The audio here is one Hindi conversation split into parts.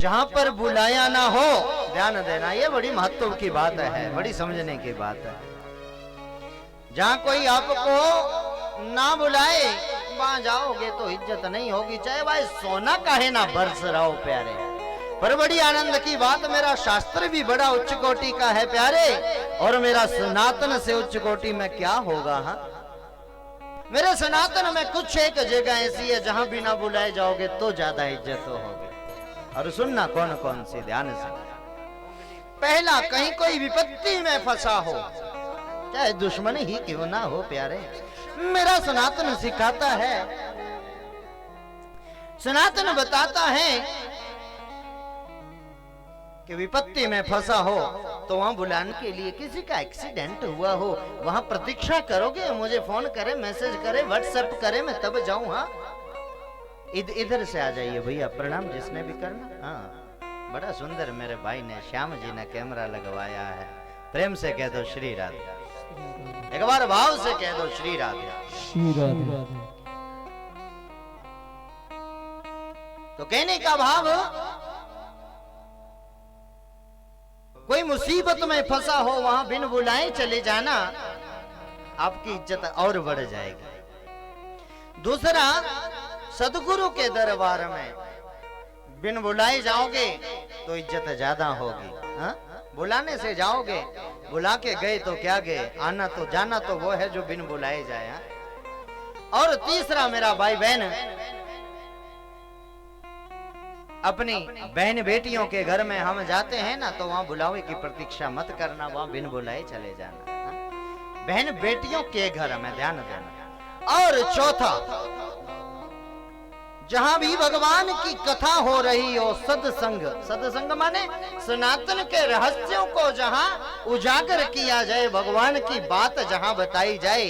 जहां पर बुलाया ना हो, ध्यान देना, ये बड़ी महत्व की बात है, बड़ी समझने की बात है। जहां कोई आपको ना बुलाए वहां जाओगे तो इज्जत नहीं होगी, चाहे भाई सोना काहे ना बरस रहा हो प्यारे। पर बड़ी आनंद की बात, मेरा शास्त्र भी बड़ा उच्च कोटि का है प्यारे, और मेरा सनातन से उच्च कोटि में क्या होगा। हाँ, मेरे सनातन में कुछ एक जगह ऐसी है जहां बिना बुलाए जाओगे तो ज्यादा इज्जत होगी। और सुनना कौन कौन सी, ध्यान से। पहला, कहीं कोई विपत्ति में फंसा हो, चाहे दुश्मन ही क्यों ना हो प्यारे, मेरा सनातन सिखाता है, सनातन बताता है कि विपत्ति में फंसा हो तो वहां बुलाने के लिए, किसी का एक्सीडेंट हुआ हो वहां प्रतीक्षा करोगे, मुझे फोन करे, मैसेज करे, व्हाट्सएप करे, मैं तब जाऊं। हाँ, इधर से आ जाइए भैया, प्रणाम जिसने भी करना। हाँ, बड़ा सुंदर मेरे भाई ने, श्याम जी ने कैमरा लगवाया है, प्रेम से कह दो श्री राधे, एक बार भाव से कह दो श्री राधे, श्री राधे। तो कहने का भाव, कोई मुसीबत में फंसा हो वहां बिन बुलाए चले जाना, आपकी इज्जत और बढ़ जाएगी। दूसरा, सदगुरु के दरबार में बिन बुलाए जाओगे तो इज्जत ज्यादा होगी। हाँ? बुलाने से जाओगे, बुला के गए तो क्या गए, आना तो जाना तो वो है जो बिन बुलाए जाए। हाँ? और तीसरा मेरा भाई बहन, अपनी बहन बेटियों के घर में हम जाते हैं ना, तो वहां बुलावे की प्रतीक्षा मत करना, वहां बिन बुलाए चले जाना। हाँ? बहन बेटियों के घर में ध्यान देना। और चौथा, जहां भी भगवान की कथा हो रही हो, सत्संग, सत्संग माने सनातन के रहस्यों को जहां उजागर किया जाए, भगवान की बात जहां बताई जाए,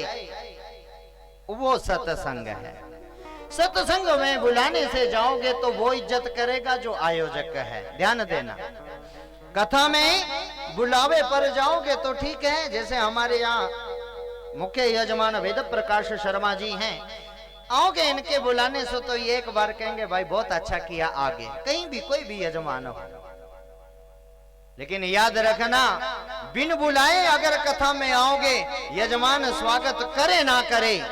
वो सत्संग है। सत्संग में बुलाने से जाओगे तो वो इज्जत करेगा जो आयोजक है, ध्यान देना। कथा में बुलावे पर जाओगे तो ठीक है, जैसे हमारे यहाँ मुख्य यजमान वेद प्रकाश शर्मा जी हैं, आओगे इनके बुलाने से तो ये एक बार कहेंगे भाई बहुत अच्छा किया, आगे कहीं भी कोई भी यजमान हो। लेकिन याद रखना, बिन बुलाए अगर कथा में आओगे, यजमान स्वागत करे ना करे,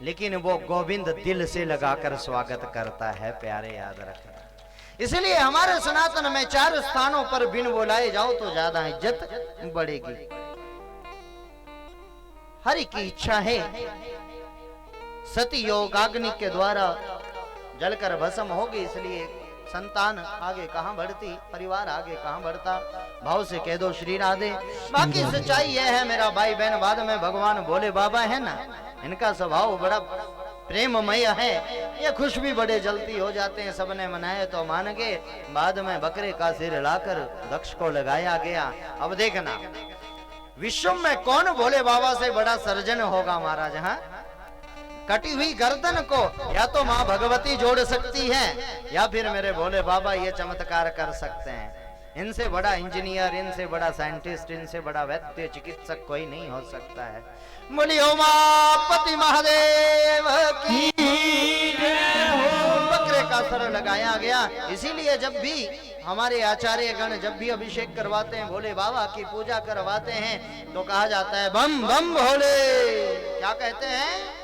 लेकिन वो गोविंद दिल से लगाकर स्वागत करता है प्यारे, याद रखना। इसलिए हमारे सनातन में 4 स्थानों पर बिन बुलाए जाओ तो ज्यादा इज्जत बढ़ेगी। हरि की इच्छा है सती योगाग्नि के द्वारा जलकर भस्म होगी, इसलिए संतान आगे कहां बढ़ती, परिवार आगे कहां बढ़ता। भाव से कह दो श्री राधे। बाकी सच्चाई यह है मेरा भाई बहन, बाद में भगवान भोले बाबा है ना, इनका स्वभाव बड़ा प्रेममय है, ये खुश भी बड़े जल्दी हो जाते हैं, सबने मनाए तो मान गए, बाद में बकरे का सिर लाकर दक्ष को लगाया गया। अब देखना, विश्व में कौन भोले बाबा से बड़ा सर्जन होगा महाराज। हाँ, कटी हुई गर्दन को या तो मां भगवती जोड़ सकती है, या फिर मेरे भोले बाबा ये चमत्कार कर सकते हैं। इनसे बड़ा इंजीनियर, इनसे बड़ा साइंटिस्ट, इनसे बड़ा वैद्य चिकित्सक कोई नहीं हो सकता है। बोली उमापति महादेव की जय हो। बकरे का सर लगाया गया, इसीलिए जब भी हमारे आचार्य गण जब भी अभिषेक करवाते हैं, भोले बाबा की पूजा करवाते हैं, तो कहा जाता है बम बम भोले। क्या कहते हैं?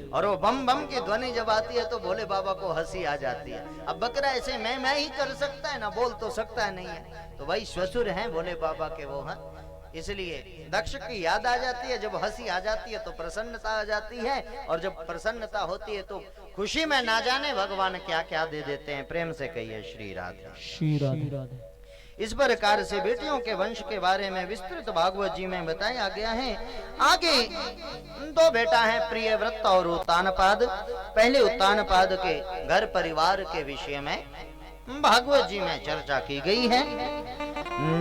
और वो बम बम की ध्वनि जब आती है तो भोले बाबा को हंसी आ जाती है। अब बकरा ऐसे मैं ही कर सकता है ना, बोल तो सकता है नहीं है, तो वही ससुर हैं भोले बाबा के वो। हैं, इसलिए दक्ष की याद आ जाती है, जब हंसी आ जाती है तो प्रसन्नता आ जाती है, और जब प्रसन्नता होती है तो खुशी में ना जाने भगवान क्या क्या दे देते हैं। प्रेम से कहिए श्री राधे, श्री राधे। इस प्रकार से बेटियों के वंश के बारे में विस्तृत भागवत जी में बताया गया है। आगे 2 बेटा है, प्रियव्रत और उत्तानपाद। पहले उत्तानपाद के घर परिवार के विषय में भागवत जी में चर्चा की गई है।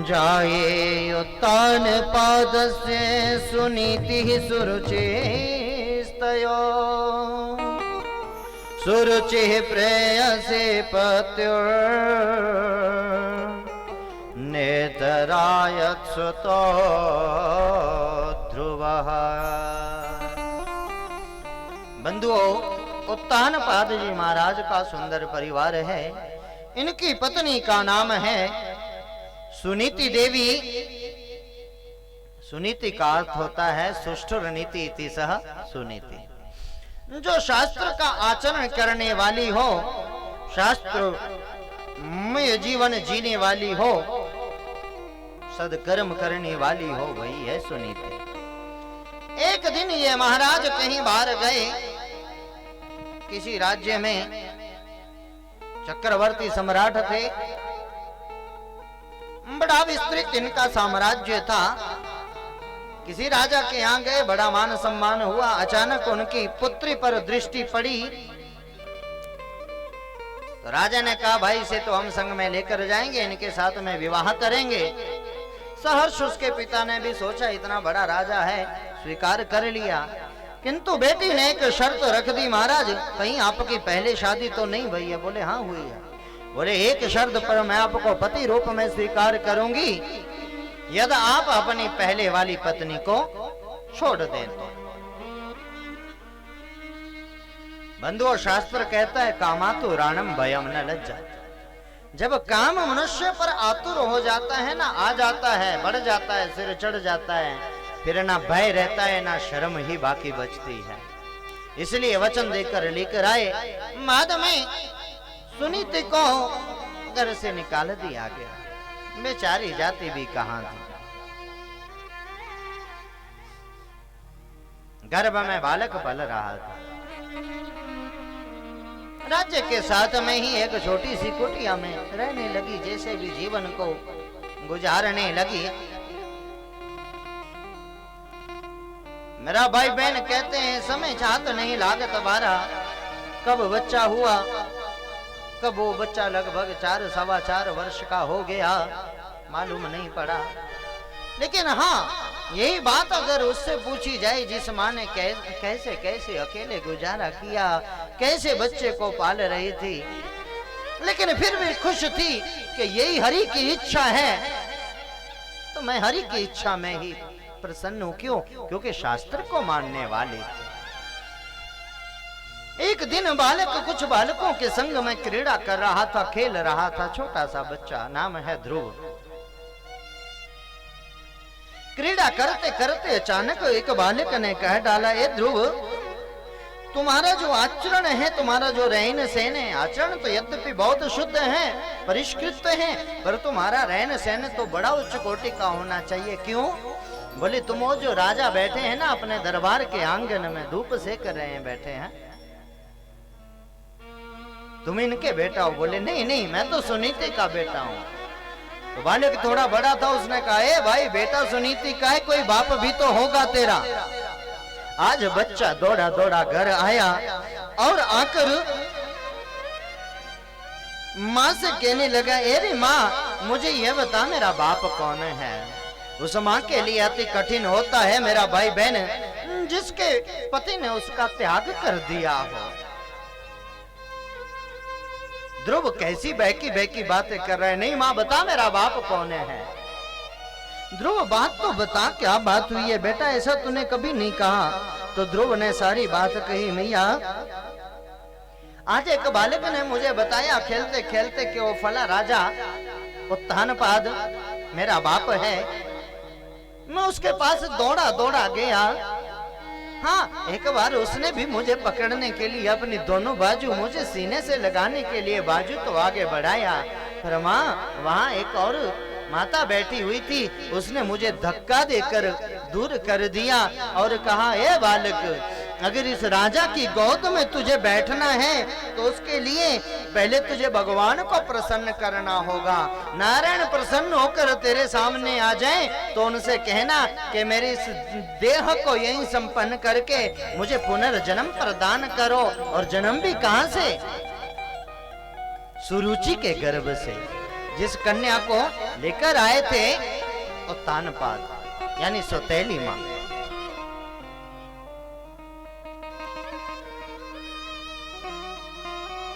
जाए उत्तानपाद से सुनीति सुरुचिस्तयो, सुरुचि प्रेयसे पत्यो नेतरायत्सुतो ध्रुवः। बंधुओं, उत्तानपाद जी महाराज का सुंदर परिवार है। इनकी पत्नी का नाम है सुनीति देवी। सुनीति का अर्थ होता है सुष्ठुर नीति इति सह सुनीति। जो शास्त्र का आचरण करने वाली हो, शास्त्रमय जीवन जीने वाली हो, सदकर्म करने वाली हो, वही है सुनीति। एक दिन ये महाराज कहीं बाहर गए, किसी राज्य में चक्रवर्ती सम्राट थे, बड़ा विस्तृत इनका साम्राज्य था। किसी राजा के यहाँ गए, बड़ा मान सम्मान हुआ। अचानक उनकी पुत्री पर दृष्टि पड़ी तो राजा ने कहा, भाई से तो हम संग में लेकर जाएंगे, इनके साथ में विवाह करेंगे। सहर्ष उसके पिता ने भी सोचा, इतना बड़ा राजा है, स्वीकार कर लिया। किंतु बेटी ने एक शर्त रख दी, महाराज कहीं आपकी पहले शादी तो नहीं हुई है? बोले हाँ हुई है। बोले एक शर्त पर मैं आपको पति रूप में स्वीकार करूंगी, यदि आप अपनी पहले वाली पत्नी को छोड़ दें तो। बंधुओं, शास्त्र कहता है कामातु राणम भयम न लज्जा। जब काम मनुष्य पर आतुर हो जाता है ना, आ जाता है, बढ़ जाता है, सिर चढ़ जाता है, फिर ना भय रहता है ना शर्म ही बाकी बचती है। इसलिए वचन देकर लेकर आए। बाद में सुनीति को घर से निकाल दिया गया। बेचारी जाती भी कहां थी। गर्भ में बालक पल रहा था। राज्य के साथ में ही एक छोटी सी कुटिया में रहने लगी, जैसे भी जीवन को गुजारने लगी। मेरा भाई बहन कहते हैं, समय चाहत नहीं लागत बारा। कब बच्चा हुआ, कब वो बच्चा लगभग 4 सवा 4 वर्ष का हो गया, मालूम नहीं पड़ा। लेकिन हाँ, यही बात अगर उससे पूछी जाए, जिस माँ ने कैसे कैसे अकेले गुजारा किया, कैसे बच्चे को पाल रही थी, लेकिन फिर भी खुश थी कि यही हरि की इच्छा है, तो मैं हरि की इच्छा में ही प्रसन्न हूं। क्यों? क्योंकि शास्त्र को मानने वाले थे। एक दिन बालक कुछ बालकों के संग में क्रीड़ा कर रहा था, खेल रहा था। छोटा सा बच्चा, नाम है ध्रुव। क्रीड़ा करते करते अचानक एक बालक ने कह डाला, ए ध्रुव, तुम्हारा जो आचरण है, तुम्हारा जो रहन सहन है, आचरण तो यद्यपि बहुत शुद्ध है, परिष्कृत है, पर तुम्हारा रहन सहन तो बड़ा उच्च कोटि का होना चाहिए। क्यों? बोले तुम वो जो राजा बैठे हैं ना अपने दरबार के आंगन में, धूप सेक रहे हैं, बैठे हैं, तुम इनके बेटा हो? बोले नहीं नहीं, मैं तो सुनीति का बेटा हूं। तो बालक थोड़ा बड़ा था, उसने कहा, ए भाई बेटा सुनीति का है, कोई बाप भी तो होगा तेरा। आज बच्चा दौड़ा दौड़ा घर आया और आकर माँ से कहने लगा, अरे माँ मुझे यह बता मेरा बाप कौन है। उस माँ के लिए अति कठिन होता है मेरा भाई बहन, जिसके पति ने उसका त्याग कर दिया हो। ध्रुव कैसी बहकी बहकी बातें कर रहे हैं। नहीं माँ बता मेरा बाप कौन है। ध्रुव बात तो बता, क्या बात हुई है बेटा, ऐसा तूने कभी नहीं कहा। तो ध्रुव ने सारी बात कही। मैया आज एक बालक ने मुझे बताया खेलते खेलते कि वो फला राजा उत्तानपाद मेरा बाप है। मैं उसके पास दौड़ा दौड़ा गया। हाँ, एक बार उसने भी मुझे पकड़ने के लिए अपनी दोनों बाजू मुझे सीने से लगाने के लिए बाजू तो आगे बढ़ाया, पर माँ वहाँ एक और माता बैठी हुई थी, उसने मुझे धक्का देकर दूर कर दिया और कहा, ए बालक, अगर इस राजा की गोद में तुझे बैठना है तो उसके लिए पहले तुझे भगवान को प्रसन्न करना होगा। नारायण प्रसन्न होकर तेरे सामने आ जाएं तो उनसे कहना कि मेरे इस देह को यहीं संपन्न करके मुझे पुनर्जन्म प्रदान करो। और जन्म भी कहां से? सुरुचि के गर्भ से, जिस कन्या को लेकर आए थे उत्तानपाद, यानी सौतेली मां।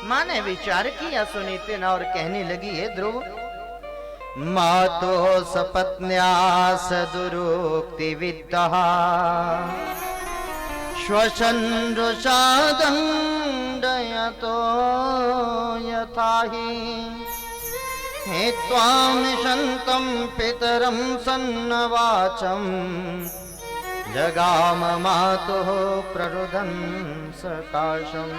माँ ने विचार किया सुनीति ने और कहने लगी, है ध्रुव, मातो सपत्न्या सदुरुक्ति विद्या श्वसन रुषादं तो यथा हि हे त्वां निशन्तं पितरं सन्नवाचं जगाम मातुः प्ररुदन् सकाशम्।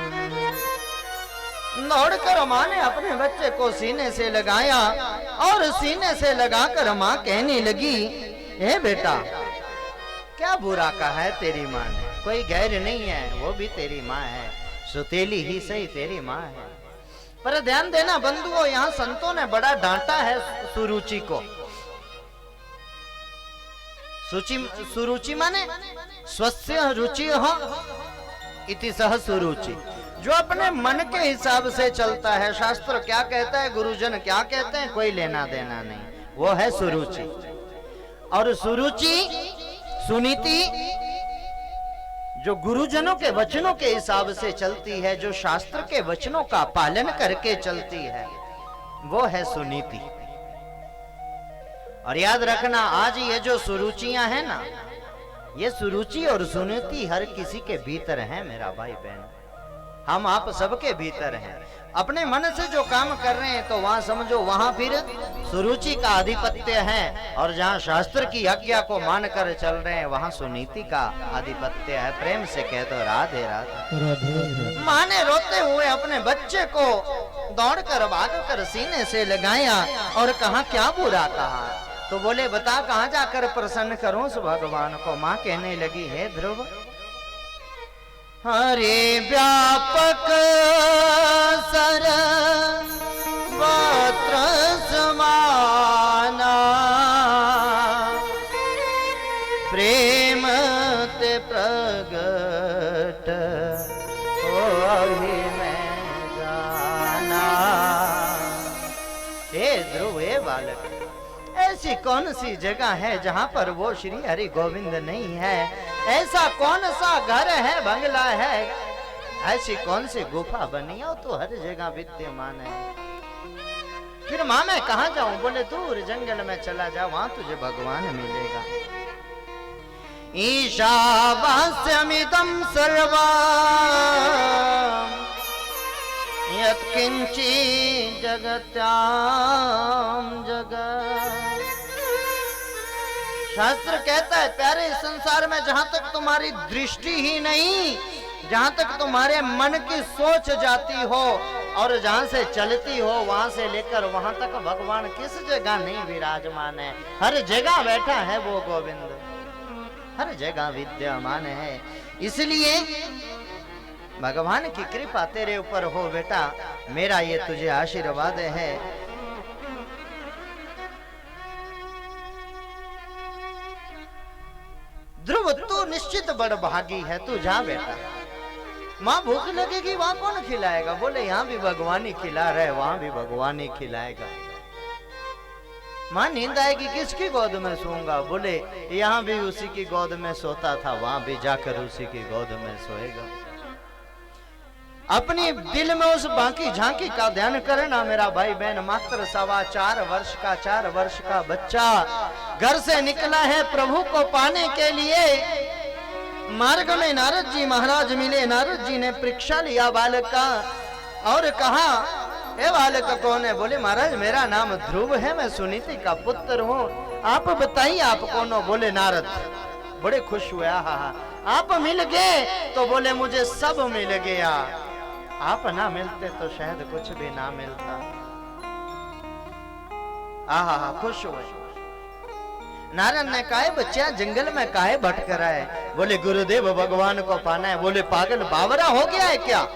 दौड़कर माँ ने अपने बच्चे को सीने से लगाया और सीने से लगाकर माँ कहने लगी, हे बेटा, क्या बुरा कहा है तेरी माँ ने? कोई गैर नहीं है, वो भी तेरी माँ है, सुतेली ही सही तेरी माँ है। पर ध्यान देना बंधुओं, यहाँ संतों ने बड़ा डांटा है सुरुचि को। सुरुचि माने स्वस्य रुचिः इति सह सुरुचि, जो अपने मन के हिसाब से चलता है। शास्त्र क्या कहता है, गुरुजन क्या कहते हैं, कोई लेना देना नहीं, वो है सुरुचि। और सुरुचि सुनीति जो गुरुजनों के वचनों के हिसाब से चलती है, जो शास्त्र के वचनों का पालन करके चलती है, वो है सुनीति। और याद रखना, आज ये जो सुरुचियां हैं ना, ये सुरुचि और सुनीति हर किसी के भीतर है मेरा भाई बहन। हम आप सबके भीतर हैं। अपने मन से जो काम कर रहे हैं तो वहां समझो वहां फिर सुरुचि का आधिपत्य है, और जहां शास्त्र की आज्ञा को मानकर चल रहे हैं वहां सुनीति का आधिपत्य है। प्रेम से कह दो राधे राधे। माँ ने रोते हुए अपने बच्चे को दौड़कर भागकर सीने से लगाया और कहा, क्या बुरा कहा? तो बोले, बता कहाँ जाकर प्रसन्न करूं उस भगवान को? माँ कहने लगी, हे ध्रुव, हरे व्यापक सर वत्र समाना प्रेम ते प्रगट होहि मैं जाना। हे ध्रुव, हे बालक, ऐसी कौन सी जगह है जहां पर वो श्री हरि गोविंद नहीं है? ऐसा कौन सा घर है, बंगला है, ऐसी कौन सी गुफा बनी है, तो हर जगह विद्यमान है। फिर माँ मैं कहाँ जाऊं? बोले, दूर जंगल में चला जा, वहां तुझे भगवान मिलेगा। ईशावास्यमिदं सर्वं यत्किंची जगत्यां जगत्। शास्त्र कहता है, प्यारे, इस संसार में जहां तक तुम्हारी दृष्टि ही नहीं, जहां तक तुम्हारे मन की सोच जाती हो और जहां से चलती हो, वहां से लेकर वहां तक भगवान किस जगह नहीं विराजमान है? हर जगह बैठा है वो गोविंद, हर जगह विद्यमान है। इसलिए भगवान की कृपा तेरे ऊपर हो बेटा, मेरा ये तुझे आशीर्वाद है। ध्रुव, तू निश्चित बड़भागी है, तू जा बेटा। माँ भूख लगेगी वहां कौन खिलाएगा? बोले, यहाँ भी भगवान ही खिला रहे, वहां भी भगवान ही खिलाएगा। माँ नींद आएगी किसकी गोद में सोऊंगा? बोले, यहाँ भी उसी की गोद में सोता था, वहां भी जाकर उसी की गोद में सोएगा। अपनी दिल में उस बाकी झांकी का ध्यान करना मेरा भाई बहन। मात्र 4.25 वर्ष का 4 वर्ष का बच्चा घर से निकला है प्रभु को पाने के लिए। मार्ग में नारद जी महाराज मिले। नारद जी ने परीक्षा लिया बालक का और कहा, हे बालक कौन है? बोले, महाराज मेरा नाम ध्रुव है, मैं सुनीति का पुत्र हूँ। आप बताइए आप कौन हो? बोले, नारद। बड़े खुश हुए, आप मिल गए? तो बोले, मुझे सब मिल गया, आप ना मिलते तो शायद कुछ भी ना मिलता। खुश हुए। नारायण ने कहा, बच्चा जंगल में काहे भटक रहा है? बोले, गुरुदेव भगवान को पाना है। बोले, पागल बावरा हो गया है क्या?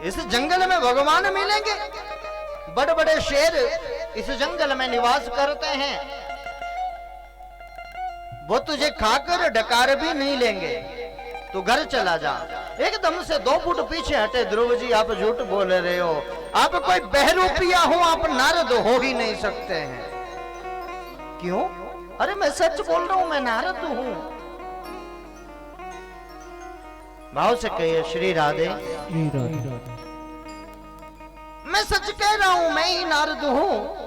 इस जंगल में भगवान मिलेंगे? बड़े बड़े शेर इस जंगल में निवास करते हैं, वो तुझे खाकर डकार भी नहीं लेंगे। तू घर चला जा। एकदम से 2 फुट पीछे हटे। ध्रुव जी, आप झूठ बोल रहे हो, आप कोई बहरूपिया हो, आप नारद हो ही नहीं सकते हैं। क्यों? अरे मैं सच बोल रहा हूं, मैं नारद हूं। भाव से कहिए, श्री राधे। मैं सच कह रहा हूं, मैं ही नारद हूं।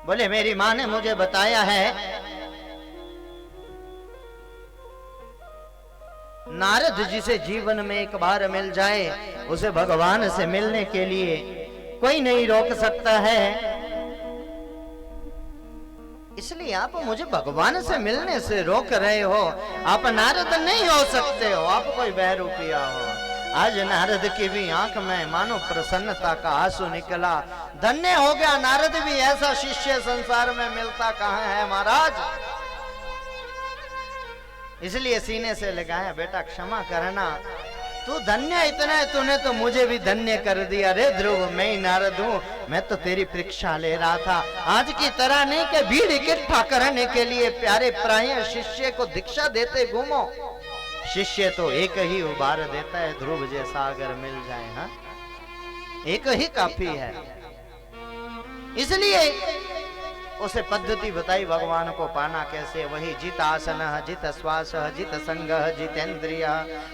बोले, मेरी मां ने मुझे बताया है नारद जिसे जीवन में एक बार मिल जाए उसे भगवान से मिलने के लिए कोई नहीं रोक सकता है। इसलिए आप मुझे भगवान से मिलने से रोक रहे हो। आप नारद नहीं हो सकते हो, आप कोई बहरूपिया हो। आज नारद की भी आंख में मानो प्रसन्नता का आंसू निकला। धन्य हो गया नारद भी, ऐसा शिष्य संसार में मिलता कहाँ है महाराज। इसलिए सीने से लगाया, बेटा क्षमा करना, तू धन्य इतना है, तूने तो मुझे भी धन्य कर दिया। रे ध्रुव, मैं ही नारद हूँ, मैं तो तेरी परीक्षा ले रहा था। आज की तरह नहीं कि भीड़ इकट्ठा करने के लिए प्यारे प्राय शिष्य को दीक्षा देते घूमो। शिष्य तो एक ही उबार देता है, ध्रुव जैसा अगर मिल जाए, हाँ एक ही काफी है। इसलिए उसे पद्धति बताई भगवान को पाना कैसे। वही जित आसन, जित श्वास, जित संग, जितेंद्रिय,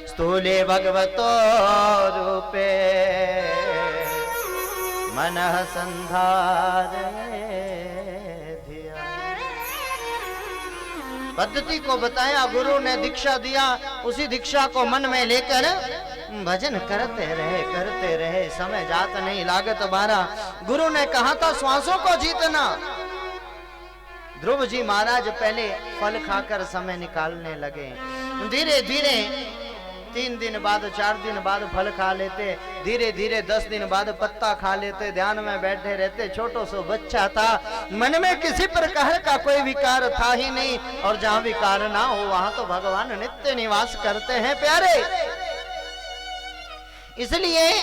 स्थूले भगवतो रूपे मनः संधारे धिया। पद्धति को बताया, गुरु ने दीक्षा दिया, उसी दीक्षा को मन में लेकर भजन करते रहे। समय जात नहीं लागत बारा। गुरु ने कहा था श्वासों को जीतना। ध्रुव जी महाराज पहले फल खाकर समय निकालने लगे। धीरे धीरे 3 दिन बाद, 4 दिन बाद फल खा लेते, धीरे धीरे 10 दिन बाद पत्ता खा लेते, ध्यान में बैठे रहते। छोटो सो बच्चा था, मन में किसी प्रकार का कोई विकार था ही नहीं। और जहां विकार ना हो वहां तो भगवान नित्य निवास करते हैं प्यारे। इसलिए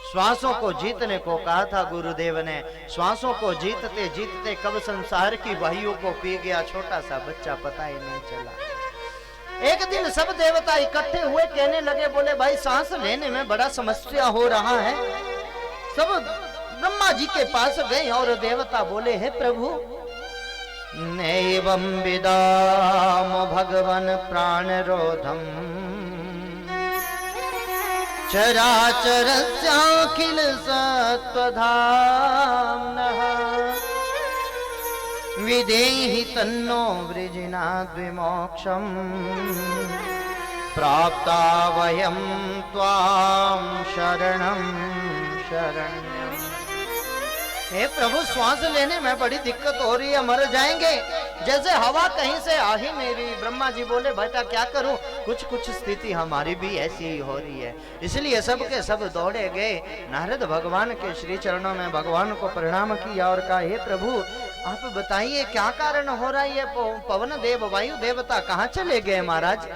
श्वासों को जीतने को कहा था गुरुदेव ने। श्वासों को जीतते जीतते कब संसार की वायु को पी गया छोटा सा बच्चा, पता ही नहीं चला। एक दिन सब देवता इकट्ठे हुए, कहने लगे, बोले भाई सांस लेने में बड़ा समस्या हो रहा है। सब ब्रह्मा जी के पास गए और देवता बोले, हे प्रभु, नैवं विदाम भगवन प्राणरोधम चराचरस्याखिल सत्त्वधाम्नः विधेहि तन्नो वृजिनाद्विमोक्षम् प्राप्ता वयं त्वां शरणं शरण्यम्। हे प्रभु, श्वास लेने में बड़ी दिक्कत हो रही है, मर जाएंगे, जैसे हवा कहीं से आ ही नहीं रही। ब्रह्मा जी बोले, बेटा क्या करूं, कुछ स्थिति हमारी भी ऐसी ही हो रही है। इसलिए सब के सब दौड़े गए। नारद भगवान के श्री चरणों में भगवान को प्रणाम किया और कहा, हे प्रभु, आप बताइए क्या कारण हो रहा है। पवन देव, वायु देवता कहाँ चले गए महाराज।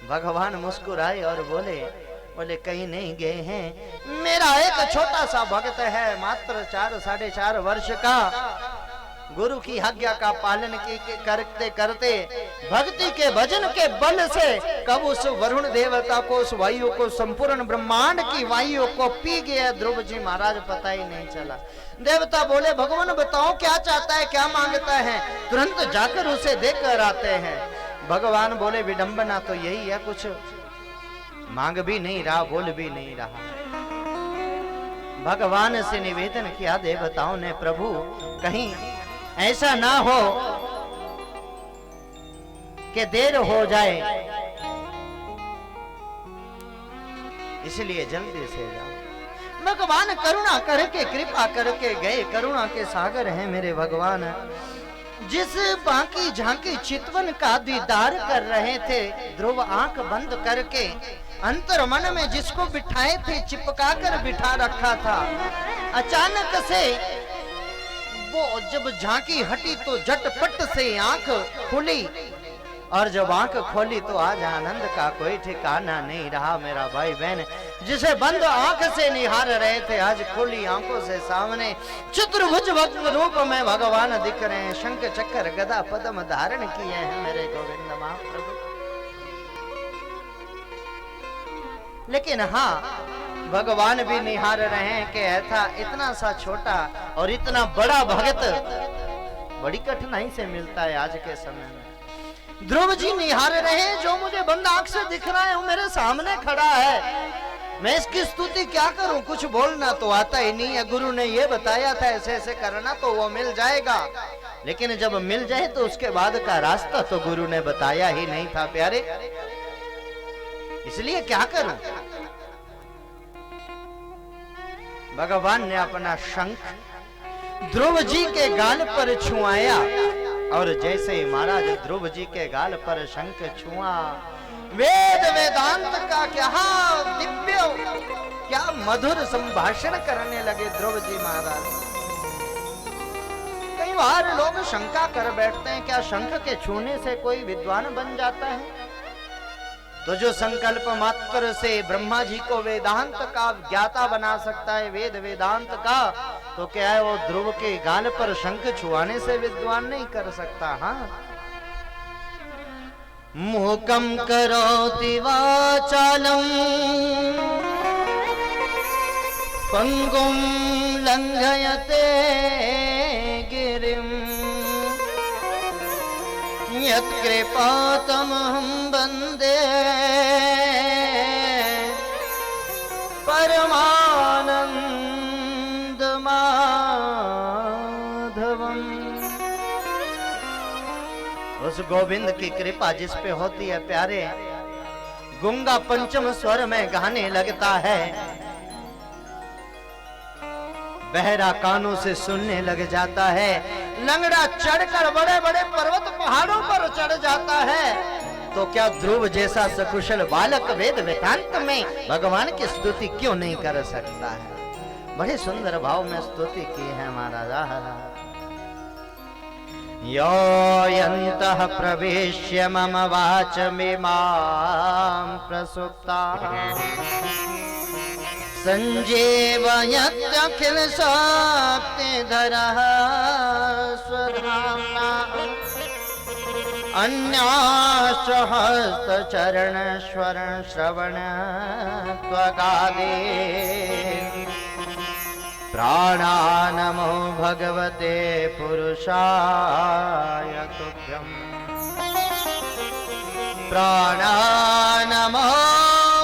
भगवान मुस्कुराए और बोले कहीं नहीं गए हैं। मेरा एक छोटा सा भक्त है, मात्र 4 साढ़े 4 वर्ष का, गुरु की आज्ञा का पालन करते करते भक्ति के भजन के बल से कब उस वरुण देवता को, उस वायु को, संपूर्ण ब्रह्मांड की वायु को पी गया ध्रुव जी महाराज, पता ही नहीं चला। देवता बोले, भगवान बताओ क्या चाहता है, क्या मांगता है, तुरंत जाकर उसे देकर आते हैं। भगवान बोले, विडंबना तो यही है, कुछ मांग भी नहीं रहा, बोल भी नहीं रहा। भगवान से निवेदन किया देवताओं ने, प्रभु कहीं ऐसा ना हो कि देर हो जाए, इसलिए जल्दी से जाओ। भगवान करुणा करके, कृपा करके गए। करुणा के सागर हैं मेरे भगवान। जिस बाकी झांकी चितवन का दीदार कर रहे थे, ध्रुव आंख बंद करके अंतर मन में जिसको बिठाए थे, चिपका कर बिठा रखा था, अचानक से वो जब झांकी हटी तो झटपट से आंख खुली। और जब आंख खोली तो आज आनंद का कोई ठिकाना नहीं रहा मेरा भाई बहन। जिसे बंद आंख से निहार रहे थे, आज खुली आंखों से सामने चतुर्भुज भक्त रूप में भगवान दिख रहे हैं। शंख चक्र गदा पद्म धारण किए हैं मेरे गोविंद महाप्रभु। लेकिन हाँ, भगवान भी निहार रहे हैं कि ऐसा इतना सा छोटा और इतना बड़ा भक्त बड़ी कठिनाई से मिलता है आज के समय में। ध्रुव जी निहार रहे हैं, जो मुझे बंद आंख से दिख रहा है वो मेरे सामने खड़ा है। मैं इसकी स्तुति क्या करूं, कुछ बोलना तो आता ही नहीं है। गुरु ने ये बताया था ऐसे ऐसे करना तो वो मिल जाएगा, लेकिन जब मिल जाए तो उसके बाद का रास्ता तो गुरु ने बताया ही नहीं था प्यारे। इसलिए क्या करूं? भगवान ने अपना शंख ध्रुव जी के गाल पर छुआया और जैसे ही महाराज ध्रुव जी के गाल पर शंख छुआ, वेद वेदांत का क्या दिव्य क्या मधुर संभाषण करने लगे ध्रुव जी महाराज। कई बार लोग शंका कर बैठते हैं, क्या शंख के छूने से कोई विद्वान बन जाता है? तो जो संकल्प मात्र से ब्रह्मा जी को वेदांत का ज्ञाता बना सकता है, वेद वेदांत का, तो क्या है वो ध्रुव के गाल पर शंख छुआने से विद्वान नहीं कर सकता? हाँ, मूकं करोति वाचालं पंगुं लंघयते गिरिं यत्कृपातमहं वन्दे परमानंद माधवम्। उस गोविंद की कृपा जिस पे होती है प्यारे, गूंगा पंचम स्वर में गाने लगता है, बहरा कानों से सुनने लग जाता है, लंगड़ा चढ़कर बड़े बड़े पर्वत पहाड़ों पर चढ़ जाता है, तो क्या ध्रुव जैसा सकुशल बालक वेद वेदांत में भगवान की स्तुति क्यों नहीं कर सकता है? बड़े सुंदर भाव में स्तुति की है महाराज। यो यन्तः प्रवेश्य मम वाचमिमां प्रसुप्ता संजीवयत्यखिल शक्तिधरः स्वधाम्ना अन्याश्च हस्तचरण स्वरण श्रवण त्वगादि प्राणानमो भगवते पुरुषाय तुभ्यम् प्राणानमो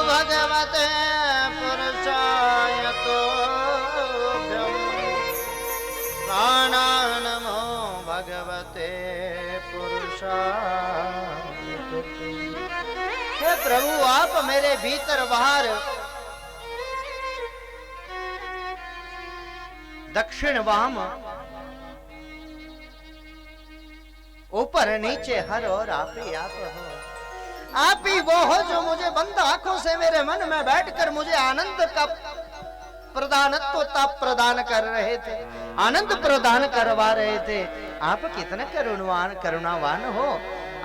भगवते पुरुषाय तुभ्यम् प्राणानमो भगवते पुरुषाय तुभ्यम्। हे प्रभु, आप मेरे भीतर बाहर दक्षिण वाम ऊपर नीचे हर और आप ही आप हो। आप ही वो हो जो मुझे बंद आंखों से मेरे मन में बैठकर मुझे आनंद का प्रदान कर रहे थे, आनंद प्रदान करवा रहे थे। आप कितने करुणावान हो।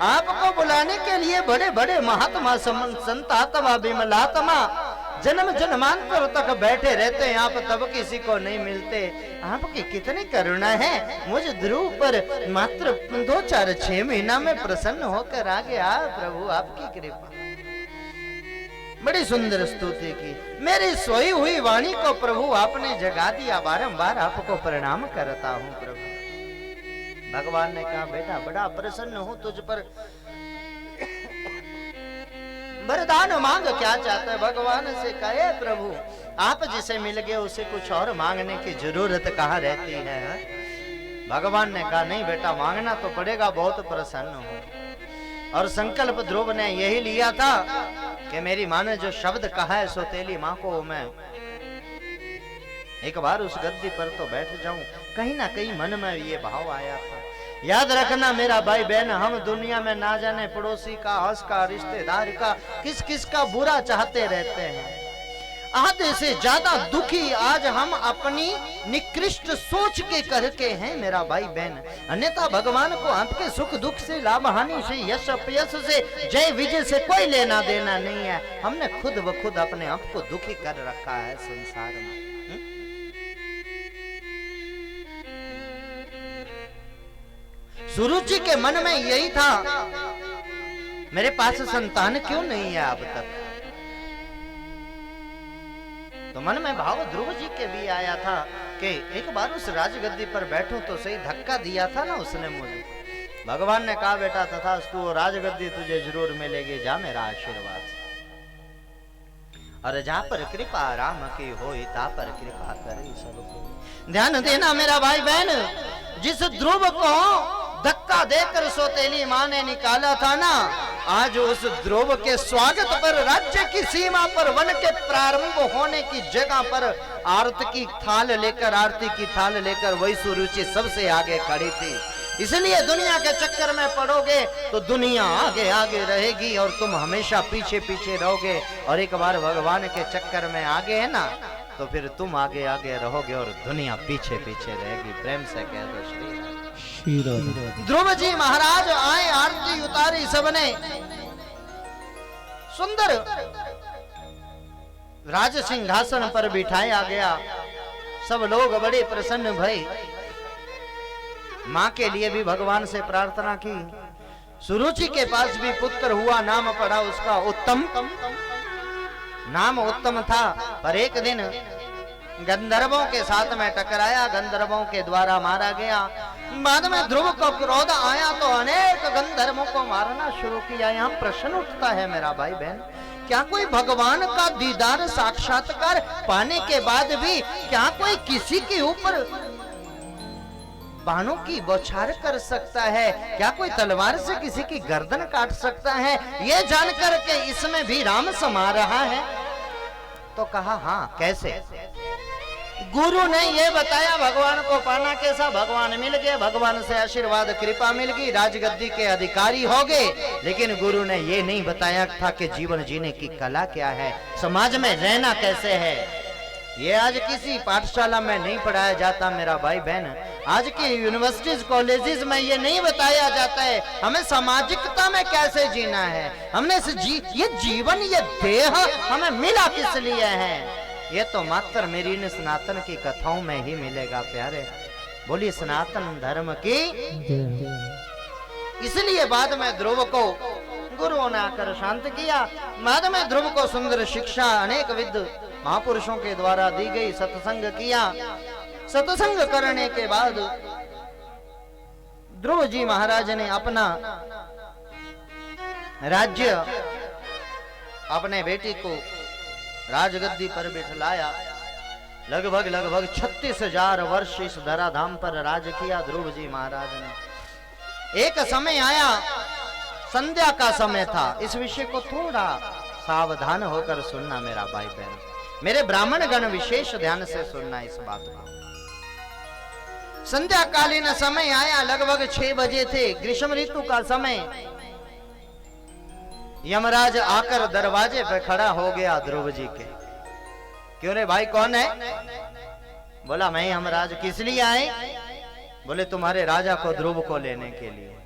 आपको बुलाने के लिए बड़े बड़े महात्मा संतात्मा विमलात्मा जन्म जन्मांतर तक बैठे रहते हैं, आप तब किसी को नहीं मिलते। आपकी कितनी करुणा है। मुझ ध्रुव पर मात्र 2-4-6 महीना में प्रसन्न होकर आ गया। प्रभु आपकी कृपा। बड़ी सुंदर स्तुति की। मेरी सोई हुई वाणी को प्रभु आपने जगा दिया। बारंबार आपको प्रणाम करता हूँ प्रभु। भगवान ने कहा, बेटा बड़ा प्रसन्न हूँ तुझ पर, वरदान मांग, क्या चाहता है? भगवान से कहे, प्रभु आप जिसे मिल गए उसे कुछ और मांगने की जरूरत कहाँ रहती है? भगवान ने कहा, नहीं बेटा मांगना तो पड़ेगा, बहुत प्रसन्न हूँ। और संकल्प ध्रुव ने यही लिया था कि मेरी माँ ने जो शब्द कहा है, सौतेली माँ को मैं एक बार उस गद्दी पर तो बैठ जाऊं। कहीं ना कहीं मन में ये भाव आया था। याद रखना मेरा भाई बहन, हम दुनिया में ना जाने पड़ोसी का, हंस का, रिश्तेदार का, किस किस का बुरा चाहते रहते हैं। आधे से ज्यादा दुखी आज हम अपनी निकृष्ट सोच के करके हैं मेरा भाई बहन। अन्यथा भगवान को आपके सुख दुख से, लाभ हानि से, यश अपयश से, जय विजय से कोई लेना देना नहीं है। हमने खुद ब खुद अपने आप को दुखी कर रखा है संसार में। सुरुचि के मन में यही था, मेरे पास संतान क्यों नहीं है अब तक। तो मन में भाव ध्रुव जी के भी आया था कि एक बार उस राजगद्दी पर बैठूं तो सही। धक्का दिया था ना उसने मुझे। भगवान ने कहा, बेटा तथास्तु, राजगद्दी तुझे जरूर मिलेगी, जा मेरा आशीर्वाद। और जा पर कृपा राम की होई ता पर कृपा करे सब कोई। ध्यान देना मेरा भाई बहन, जिस ध्रुव को धक्का देकर सौतेली मां ने निकाला था ना, आज उस ध्रुव के स्वागत पर राज्य की सीमा पर वन के प्रारंभ होने की जगह पर आरती की थाल लेकर वही सुरुचि सबसे आगे खड़ी थी। इसलिए दुनिया के चक्कर में पड़ोगे तो दुनिया आगे आगे रहेगी और तुम हमेशा पीछे पीछे रहोगे, और एक बार भगवान के चक्कर में आगे है ना तो फिर तुम आगे आगे रहोगे और दुनिया पीछे पीछे रहेगी। प्रेम से कह दो श्री राम। ध्रुव जी महाराज आए, आरती उतारी सबने, सुंदर राज सिंहासन पर बिठाया गया। सब लोग बड़े प्रसन्न भई। मां के लिए भी भगवान से प्रार्थना की। सुरुचि के पास भी पुत्र हुआ, नाम पड़ा उसका उत्तम। नाम उत्तम था, पर एक दिन गंधर्वों के साथ में टकराया, गंधर्वों के द्वारा मारा गया। बाद में ध्रुव को क्रोध आया तो अनेक गंधर्वों को मारना शुरू किया। यहाँ प्रश्न उठता है मेरा भाई बहन, क्या कोई भगवान का दीदार साक्षात्कार पाने के बाद भी क्या कोई किसी के ऊपर बाणों की बौछार कर सकता है? क्या कोई तलवार से किसी की गर्दन काट सकता है? ये जानकर के इसमें भी राम समा रहा है। तो कहा हाँ, कैसे? गुरु ने ये बताया भगवान को पाना कैसा। भगवान मिल गए, भगवान से आशीर्वाद कृपा मिल गई, राजगद्दी के अधिकारी हो गए। लेकिन गुरु ने ये नहीं बताया था कि जीवन जीने की कला क्या है, समाज में रहना कैसे है। ये आज किसी पाठशाला में नहीं पढ़ाया जाता मेरा भाई बहन। आज की यूनिवर्सिटीज कॉलेजेस में ये नहीं बताया जाता है हमें सामाजिकता में कैसे जीना है। हमने ये जीवन, ये देह हमें मिला किस लिए है? ये तो मात्र मेरी इन सनातन की कथाओं में ही मिलेगा प्यारे। बोली सनातन धर्म की। इसलिए बाद में ध्रुव को गुरुओं ने आकर शांत किया। बाद में ध्रुव को सुंदर शिक्षा अनेक विद महापुरुषों के द्वारा दी गई। सत्संग किया। सत्संग करने के बाद ध्रुव जी महाराज ने अपना राज्य अपने बेटी को राजगद्दी पर बिठलाया। लगभग 36,000 वर्ष इस धराधाम पर राज किया ध्रुव जी महाराज ने। एक समय आया, संध्या का समय था। इस विषय को थोड़ा सावधान होकर सुनना मेरा भाई बहन, मेरे ब्राह्मण गण विशेष ध्यान से सुनना इस बात को। संध्या कालीन समय आया, लगभग 6 बजे थे, ग्रीष्म ऋतु का समय। यमराज आकर दरवाजे पे खड़ा हो गया ध्रुव जी के। क्यों रे भाई, कौन है? बोला मैं यमराज। किस लिए आए? बोले तुम्हारे राजा को, ध्रुव को लेने के लिए।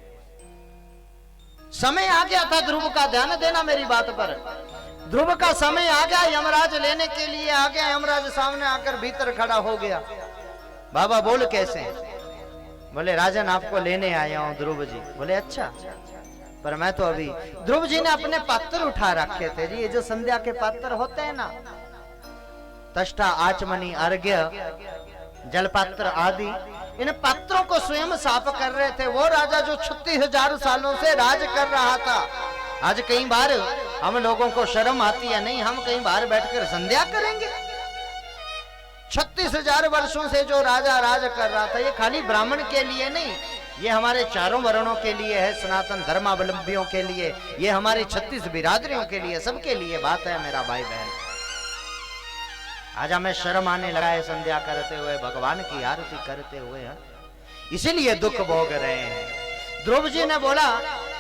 समय आ गया था ध्रुव का, ध्यान देना मेरी बात पर। ध्रुव का समय आ गया, यमराज लेने के लिए आ गया। यमराज सामने आकर भीतर खड़ा हो गया। बाबा बोल कैसे? बोले राजन आपको लेने आया हूं ध्रुव जी। बोले अच्छा, पर मैं तो अभी। ध्रुव जी ने अपने पात्र उठा रखे थे जी, ये जो संध्या के पात्र होते हैं ना, तष्टा आचमनी अर्घ्य जलपात्र आदि, इन पात्रों को स्वयं साफ कर रहे थे। वो राजा जो 36,000 सालों से राज कर रहा था। आज कई बार हम लोगों को शर्म आती है, नहीं हम कहीं बाहर बैठकर संध्या करेंगे। 36,000 वर्षों से जो राजा राज कर रहा था, ये खाली ब्राह्मण के लिए नहीं, ये हमारे चारों वर्णों के लिए है, सनातन धर्मावलंबियों के लिए, ये हमारी 36 बिरादरियों के लिए, सबके लिए बात है मेरा भाई बहन। आज हमें शर्म आने लगा है संध्या करते हुए, भगवान की आरती करते हुए, इसीलिए दुख भोग रहे हैं। ध्रुव जी ने बोला,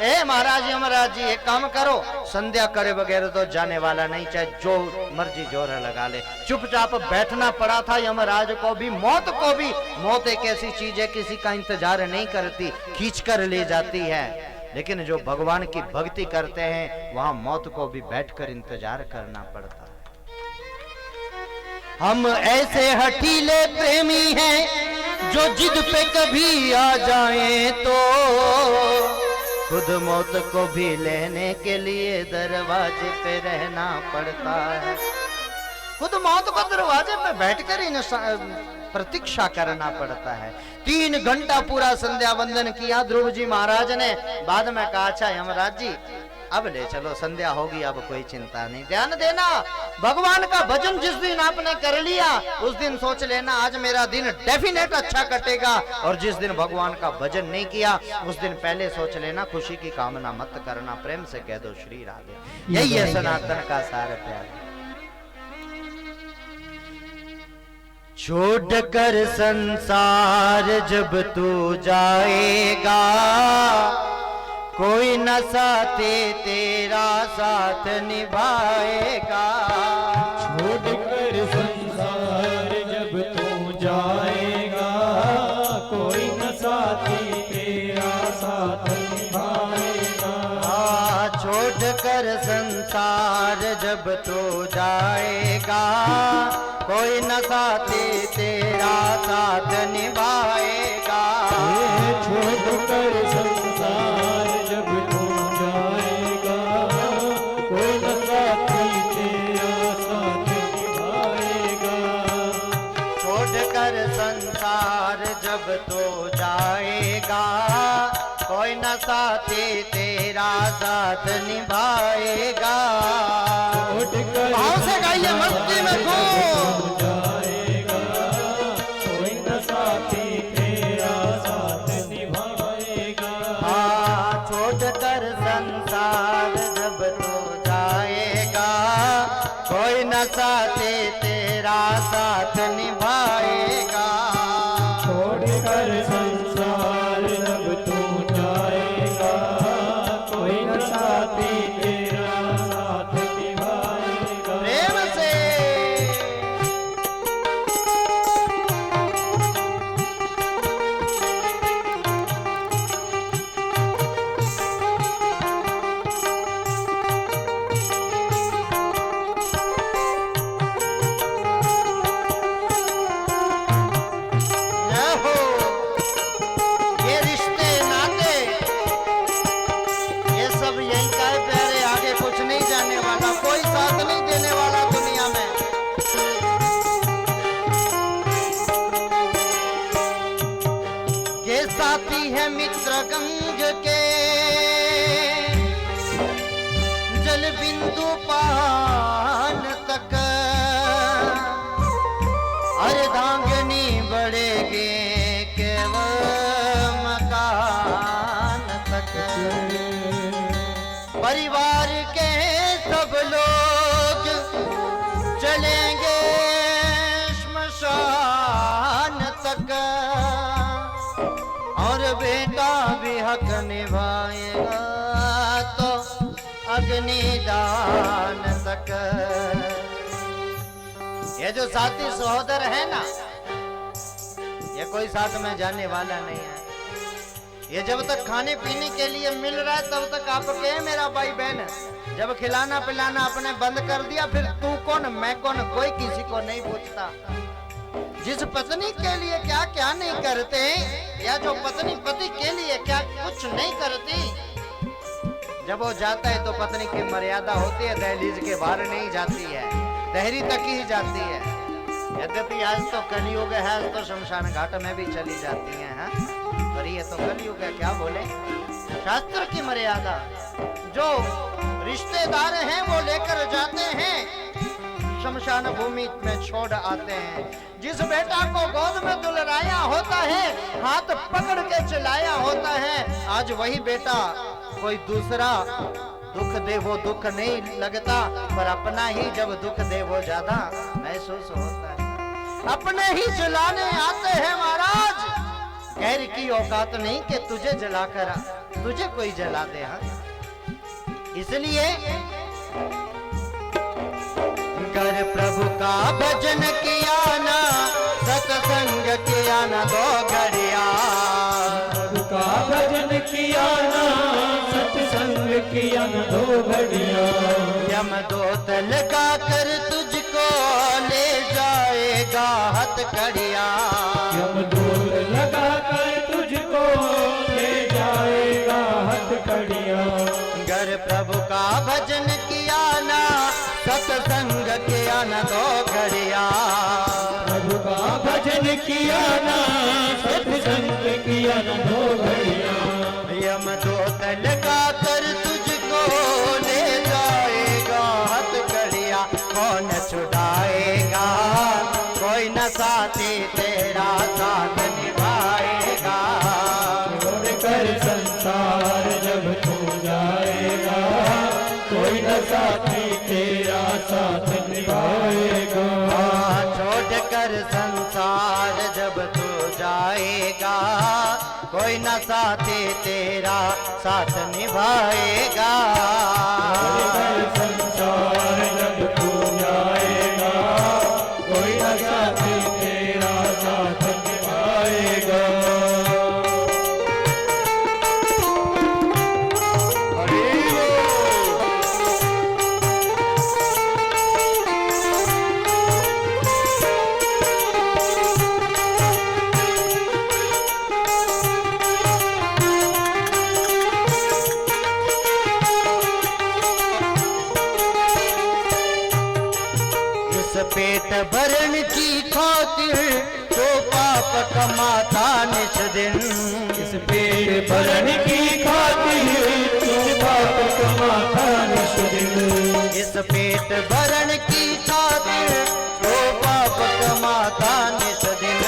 ए महाराज यमराज जी, एक काम करो, संध्या करे बगैर तो जाने वाला नहीं, चाहे जो मर्जी जोर लगा ले। चुपचाप बैठना पड़ा था यमराज को भी, मौत को भी। मौत एक ऐसी चीज है, किसी का इंतजार नहीं करती, खींच कर ले जाती है। लेकिन जो भगवान की भक्ति करते हैं, वहां मौत को भी बैठकर इंतजार करना पड़ता है। हम ऐसे हठीले प्रेमी हैं जो जिद पे कभी आ जाएं तो खुद मौत को भी लेने के लिए दरवाजे पे रहना पड़ता है। खुद मौत को दरवाजे पे बैठकर ही प्रतीक्षा करना पड़ता है। 3 घंटा पूरा संध्या वंदन किया ध्रुव जी महाराज ने। बाद में कहा, अच्छा यमराज जी अब ले चलो, संध्या होगी, अब कोई चिंता नहीं। ध्यान देना, भगवान का भजन जिस दिन आपने कर लिया उस दिन सोच लेना आज मेरा दिन डेफिनेट अच्छा कटेगा, और जिस दिन भगवान का भजन नहीं किया उस दिन पहले सोच लेना खुशी की कामना मत करना। प्रेम से कह दो श्री राधे। यही है सनातन का सार प्यार। छोड़ कर संसार जब तू जाएगा, कोई न साथे तेरा साथ निभाएगा। छोड़ कर संसार जब तू जाएगा, कोई न साथी तेरा साथ निभाएगा। छोड़ कर संसार जब तू जाएगा, कोई न साथी तेरा साथ निभाएगा। छोड़ कर संसार जब तू जाएगा, कोई न साथी तेरा साथ निभाएगा। छोड़ कर संसार जब तू जाएगा, कोई न साथी तेरा साथ निभाएगा। भाव से गाइए मस्ती में खूब। जाएगा, कोई न साथी तेरा साथ निभाएगा। छोड़ कर संसार जब तू जाएगा, कोई न साथी तेरा साथ निभाएगा। छोड़ कर संसार जब तू जाएगा, कोई न साथी तेरा साथ निभाएगा। प्रेम से साथी है मित्र गंग के, जल बिंदु पान तक, अर्धांगनी बढ़ेगे केवल मकान तक। परिवार के सब लोग चलेंगे श्मशान तक, और बेटा भी हक निभाएगा तो अग्निदान तक। ये जो साथी सहोदर है ना, ये कोई साथ में जाने वाला नहीं है। ये जब तक खाने पीने के लिए मिल रहा है तब तक आपके है मेरा भाई बहन। जब खिलाना पिलाना आपने बंद कर दिया फिर तू कौन मैं कौन, कोई किसी को नहीं पूछता। जिस पत्नी के लिए क्या क्या नहीं करते, या जो पत्नी पति के लिए क्या कुछ नहीं करती, जब वो जाता है तो पत्नी की मर्यादा होती है, दहलीज के बाहर नहीं जाती है, दहरी तक ही जाती है। यद्यपि आज तो कलयुग है, आज तो शमशान घाट में भी चली जाती है, हाँ? पर ये तो कलयुग है, क्या बोले। शास्त्र की मर्यादा जो रिश्तेदार हैं वो लेकर जाते हैं, शमशान भूमि में छोड़ आते हैं। जिस बेटा को गोद में दुलराया होता है, हाथ पकड़ के चलाया होता है, आज वही बेटा कोई दूसरा दुख दे वो दुख नहीं लगता, पर अपना ही जब दुख दे वो ज्यादा महसूस होता है। अपने ही जलाने आते हैं महाराज, गैर की औकात नहीं कि तुझे जलाकर तुझे कोई जला दे। हाँ, इसलिए कर प्रभु का भजन किया ना, सत्संग किया ना दो घड़िया। प्रभु का भजन किया ना, सत्संग किया ना दो घड़िया। यमदूत लगा कर तुझको ले जाएगा हथकड़िया। यमदूत लगा कर तुझको ले जाएगा हथकड़िया। गर प्रभु का भजन किया ना, सत्संग किया ना दो घड़िया। प्रभु का भजन किया ना, सत्संग किया ना दो घड़िया। यमदूत लगा कर तुझको साथ निभाएगा। छोड़ कर संसार जब तू जाएगा, कोई न साथी तेरा साथ निभाएगा। संसार जब तू जाएगा, कोई न साथी तेरा साथ निभाएगा। पेट भरण की खातिर जो पाप कमाता निस दिन, इस पेट भरण की खातिर जो पाप कमाता निस दिन। इस पेट भरण की खातिर जो पाप कमाता निस दिन।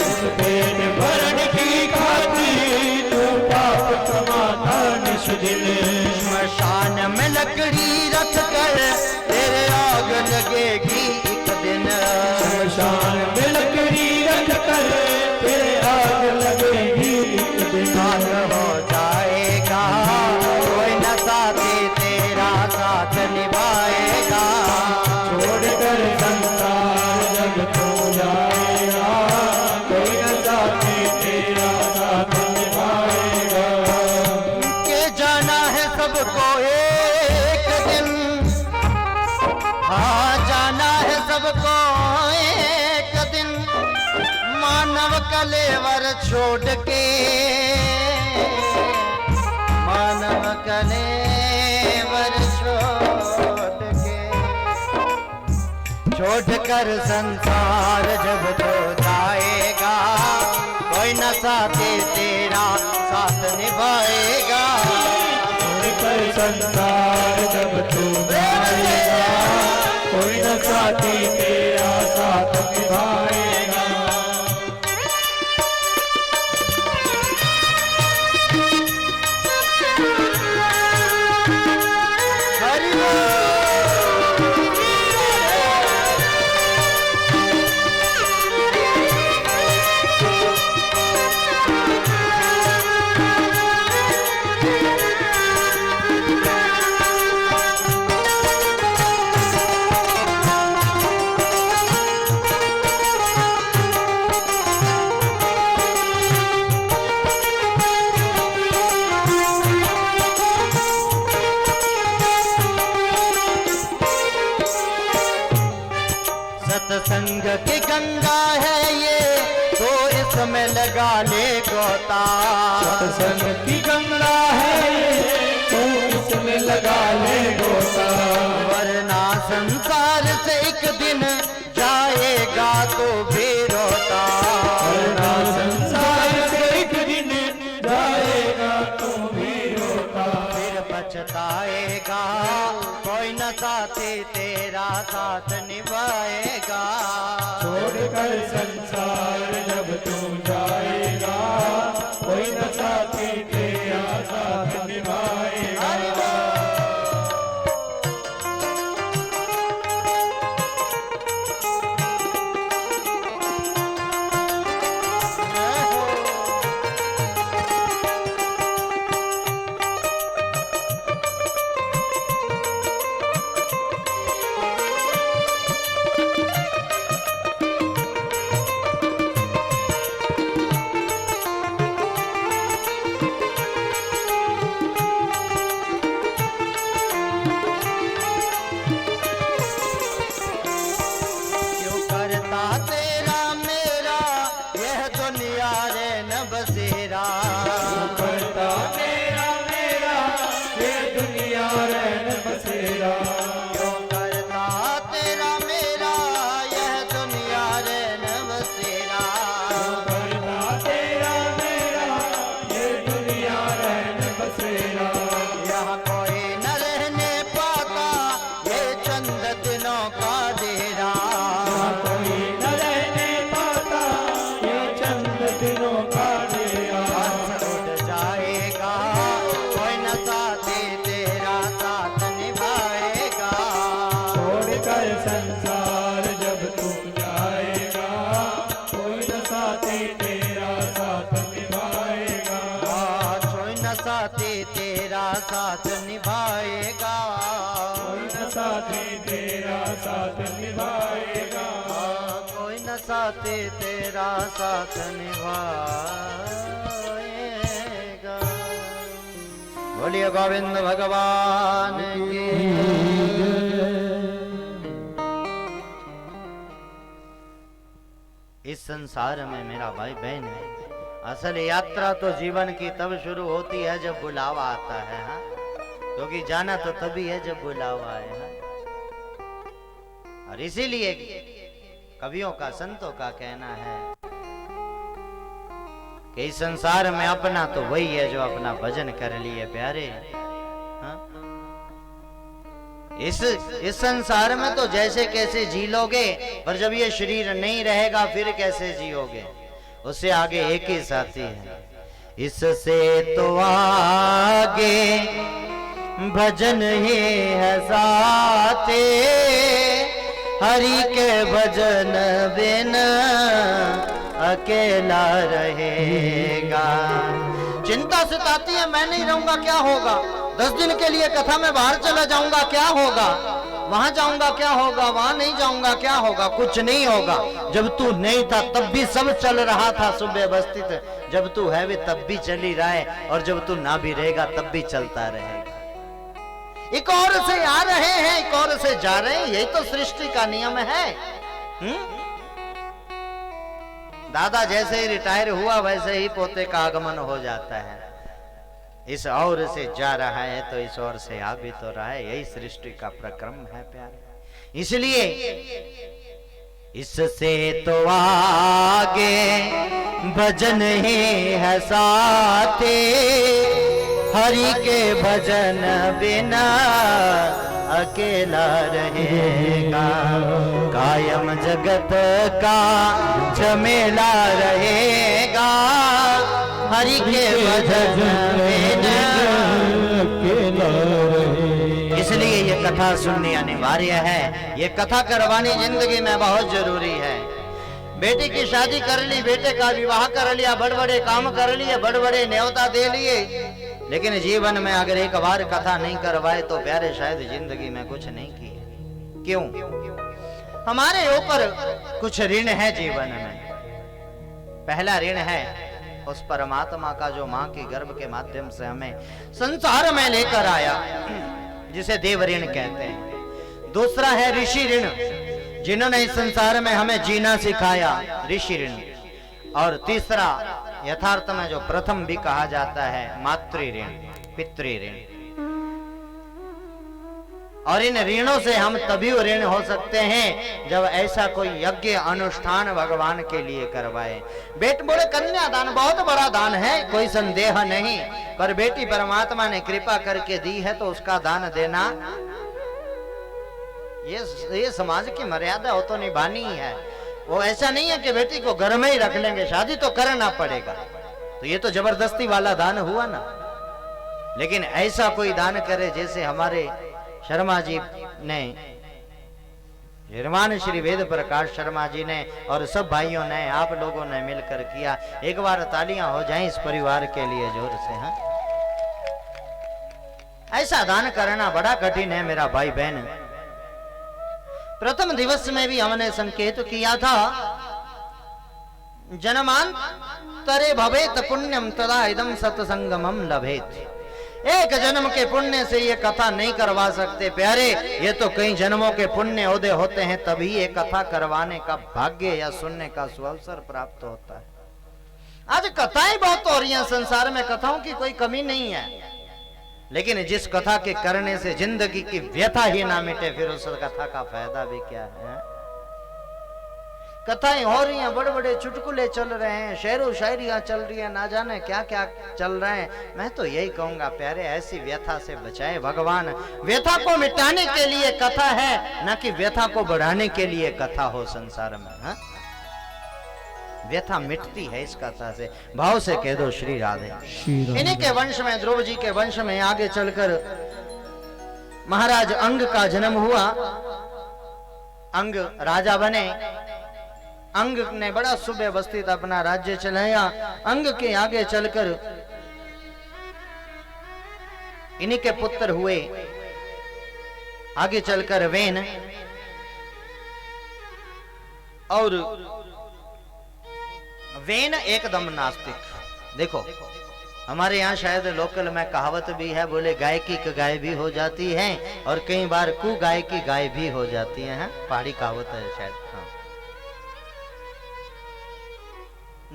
इस पेट भरण की खातिर जो पाप कमाता निस दिन। श्मशान में लकड़ी रख कर तेरे आग लगेगी एक दिन। शमशान में लकड़ी रख कर तेरे आग लगेगी एक दिन। आग हो जाएगा, कोई न साथी तेरा साथ निभाएगा। छोड़ कर संसार जब तू जाएगा, कोई न साथी तेरा साथ निभाएगा। के जाना है सबको एक दिन, हाँ जाना है सबको एक दिन। मानव कलेवर छोड़ के, मानव कलेवर छोड़ कर संसार जब तो जाएगा, कोई न साथी तेरा साथ निभाएगा। छोड़ कर संसार जब तू जाएगा, कोई न साथी तेरा साथ निभाएगा। हरि बोल। सत्संग की गंगा है ये, तो इसमें लगा ले गोता। सत्संग की गंगा है तो इसमें लगा ले गोता। वरना संसार से एक दिन जाएगा तो भी रोता। वरना संसार से एक दिन जाएगा तो भी रोता। फिर पछताएगा, कोई न साथी तेरा साथ निभाएगा। छोड़ कर संसार जब तू जाएगा, कोई न साथी तेरा साथ निभाएगा। संसार जब तू जाएगा, कोई न साथी तेरा साथ निभाएगा। कोई न साथी तेरा साथ निभाएगा, कोई न साथी तेरा साथ निभाएगा। कोई न साथी तेरा साथ निभाएगा। बोलिए गोविंद भगवान की। इस संसार में मेरा भाई बहन है, असल यात्रा तो जीवन की तब शुरू होती है जब बुलावा आता है, हाँ? क्योंकि जाना तो तभी है जब बुलावा आए, हाँ? और इसीलिए कवियों का, संतों का कहना है कि इस संसार में अपना तो वही है जो अपना भजन कर लिए प्यारे, हाँ? इस संसार में तो जैसे कैसे जी लोगे, पर जब ये शरीर नहीं रहेगा फिर कैसे जियोगे। उससे आगे एक ही साथी है, इससे तो आगे भजन ही है साथे, हरि के भजन बिना अकेला रहेगा। चिंता सताती है, मैं नहीं रहूंगा क्या होगा, 10 दिन के लिए कथा में बाहर चला जाऊंगा क्या होगा, वहां जाऊंगा क्या होगा, वहां नहीं जाऊंगा क्या होगा, कुछ नहीं होगा। जब तू नहीं था तब भी सब चल रहा था सुव्यवस्थित, जब तू है भी तब भी चल ही रहा है, और जब तू ना भी रहेगा तब भी चलता रहेगा। एक और से आ रहे हैं, एक और से जा रहे हैं, यही तो सृष्टि का नियम है। दादा जैसे ही रिटायर हुआ वैसे ही पोते का आगमन हो जाता है। इस ओर से जा रहा है तो इस ओर से आ भी तो रहा है, यही सृष्टि का प्रक्रम है प्यारे। इसलिए इससे तो आगे भजन ही है साथे, हरि के भजन बिना अकेला रहेगा। कायम जगत का झमेला रहेगा, हरि के भजन बिना अकेला रहेगा। इसलिए ये कथा सुननी अनिवार्य है, ये कथा करवानी जिंदगी में बहुत जरूरी है। बेटी की शादी कर ली, बेटे का विवाह कर लिया, बड़े बड़े काम कर लिए, बड़े बड़े न्योता दे लिए, लेकिन जीवन में अगर एक बार कथा नहीं करवाए तो प्यारे शायद जिंदगी में कुछ नहीं किए। क्यों? हमारे ऊपर कुछ ऋण है जीवन में। पहला ऋण है उस परमात्मा का जो मां के गर्भ के माध्यम से हमें संसार में लेकर आया, जिसे देव ऋण कहते हैं। दूसरा है ऋषि ऋण, जिन्होंने इस संसार में हमें जीना सिखाया, ऋषि ऋण। और तीसरा यथार्थ में जो प्रथम भी कहा जाता है, मातृ ऋण, पितृ ऋण। और इन ऋणों से हम तभी ऋण हो सकते हैं जब ऐसा कोई यज्ञ अनुष्ठान भगवान के लिए करवाए। बेट बोले कन्यादान बहुत बड़ा दान है, कोई संदेह नहीं, पर बेटी परमात्मा ने कृपा करके दी है तो उसका दान देना ये समाज की मर्यादा हो तो निभानी ही है। वो ऐसा नहीं है कि बेटी को घर में ही रख लेंगे, शादी तो करना पड़ेगा, तो ये तो जबरदस्ती वाला दान हुआ ना। लेकिन ऐसा कोई दान करे जैसे हमारे शर्मा जी ने, श्रीमान श्री वेद प्रकाश शर्मा जी ने और सब भाइयों ने, आप लोगों ने मिलकर किया। एक बार तालियां हो जाएं इस परिवार के लिए जोर से। हाँ, ऐसा दान करना बड़ा कठिन है मेरा भाई बहन। प्रथम दिवस में भी हमने संकेत किया था, जन्मांतरे भवेत पुण्यम तदा इदं सत्संगमम लभेत। एक जन्म के पुण्य से ये कथा नहीं करवा सकते प्यारे, ये तो कई जन्मों के पुण्य उदय होते हैं तभी ये कथा करवाने का भाग्य या सुनने का सुअवसर प्राप्त होता है। आज कथाएं बहुत हो रही हैं संसार में, कथाओं की कोई कमी नहीं है, लेकिन जिस कथा के करने से जिंदगी की व्यथा ही ना मिटे फिर उस कथा का फायदा भी क्या है। कथाएं हो रही हैं, बड़े बड़े चुटकुले चल रहे हैं, शेरो शायरियां चल रही हैं, ना जाने क्या क्या चल रहे हैं। मैं तो यही कहूंगा प्यारे, ऐसी व्यथा से बचाए भगवान। व्यथा को मिटाने के लिए कथा है, ना कि व्यथा को बढ़ाने के लिए कथा हो संसार में। हा? व्यथा मिटती है इस कथा से। भाव से कह दो श्री राधे। इन्हीं के वंश में, ध्रुव जी के वंश में आगे चलकर महाराज अंग का जन्म हुआ। अंग राजा बने। अंग ने बड़ा सुव्यवस्थित अपना राज्य चलाया। अंग के आगे चलकर इन्हीं के पुत्र हुए आगे चलकर वेन, और वेन एकदम नास्तिक। देखो हमारे यहाँ शायद लोकल में कहावत भी है, बोले गाय की गाय भी हो जाती है और कई बार कु गाय की गाय भी हो जाती है। पहाड़ी कहावत है शायद। हाँ।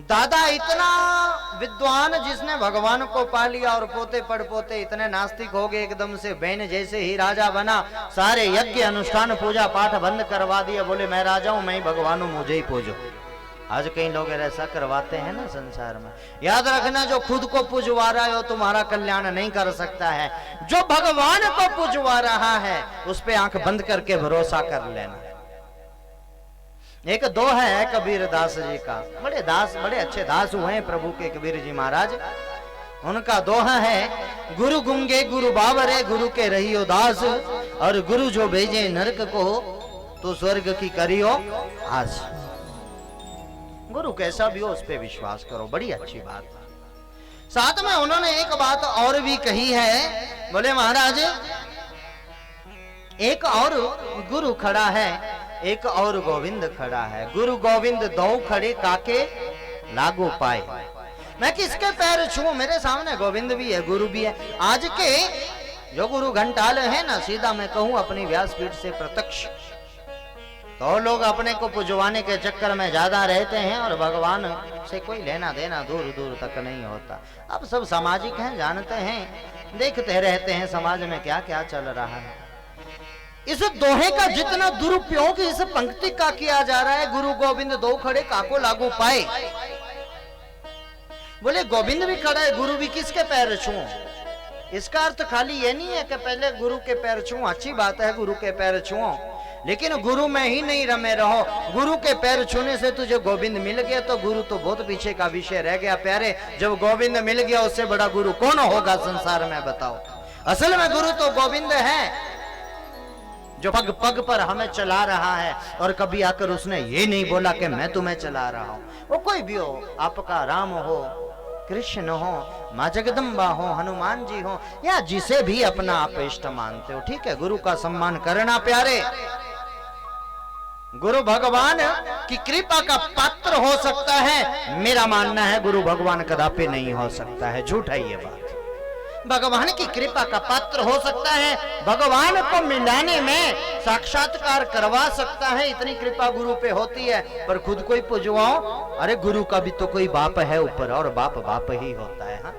दादा इतना विद्वान जिसने भगवान को पा लिया और पोते पड़पोते इतने नास्तिक हो गए एकदम से। बहन जैसे ही राजा बना सारे यज्ञ अनुष्ठान पूजा पाठ बंद करवा दिया। बोले मैं राजा हूं, मैं ही भगवान हूं, मुझे ही पूजो। आज कई लोग ऐसा करवाते हैं ना संसार में। याद रखना, जो खुद को पूजवा रहा है वो तुम्हारा कल्याण नहीं कर सकता है। जो भगवान को पूजवा रहा है उस पे आंख बंद करके भरोसा कर लेना। एक दो है कबीर दास जी का, बड़े अच्छे दास हुए हैं प्रभु के कबीर जी महाराज। उनका दोहा है, गुरु गुंगे गुरु बावरे गुरु के रहियो दास, और गुरु जो भेजे नरक को तो स्वर्ग की करियो आस। गुरु कैसा भी हो उस पे विश्वास करो, बड़ी अच्छी बात। साथ में उन्होंने एक बात और भी कही है, बोले महाराज एक और गुरु खड़ा है, एक और गोविंद खड़ा है। गुरु गोविंद दो खड़े काके लागू पाए। मैं किसके पैर छूं, मेरे सामने गोविंद भी है गुरु भी है। आज के जो गुरु घंटाल है ना, सीधा मैं कहूं अपनी व्यासपीठ से प्रत्यक्ष, तो लोग अपने को पुजवाने के चक्कर में ज्यादा रहते हैं और भगवान से कोई लेना देना दूर दूर तक नहीं होता। अब सब सामाजिक हैं, जानते हैं, देखते रहते हैं समाज में क्या क्या चल रहा है। इस दोहे का जितना दुरुपयोग इस पंक्ति का किया जा रहा है, गुरु गोविंद दो खड़े काको लागू पाए। बोले गोविंद भी खड़ा है, गुरु भी किसके पैर छूं। इसका अर्थ खाली ये नहीं है कि पहले गुरु के पैर छूं, अच्छी बात है गुरु के पैर छुओ, लेकिन गुरु में ही नहीं रमे रहो। गुरु के पैर छूने से तुझे गोविंद मिल गया तो गुरु तो बहुत पीछे का विषय रह गया प्यारे। जब गोविंद मिल गया उससे बड़ा गुरु कौन होगा संसार में, बताओ। असल में गुरु तो गोविंद है जो पग पग पर हमें चला रहा है, और कभी आकर उसने ये नहीं बोला कि मैं तुम्हें चला रहा हूं। वो कोई भी हो, आपका राम हो, कृष्ण हो, माँ जगदम्बा हो, हनुमान जी हो, या जिसे भी अपना आप इष्ट मानते हो, ठीक है, गुरु का सम्मान करना प्यारे। गुरु भगवान की कृपा का पात्र हो सकता है, मेरा मानना है गुरु भगवान कदापि नहीं हो सकता है, झूठ है ये बात। भगवान की कृपा का पात्र हो सकता है, भगवान को मिलाने में साक्षात्कार करवा सकता है, इतनी कृपा गुरु पे होती है। पर खुद को ही पुजवाओ, अरे गुरु का भी तो कोई बाप है ऊपर, और बाप बाप ही होता है। हाँ?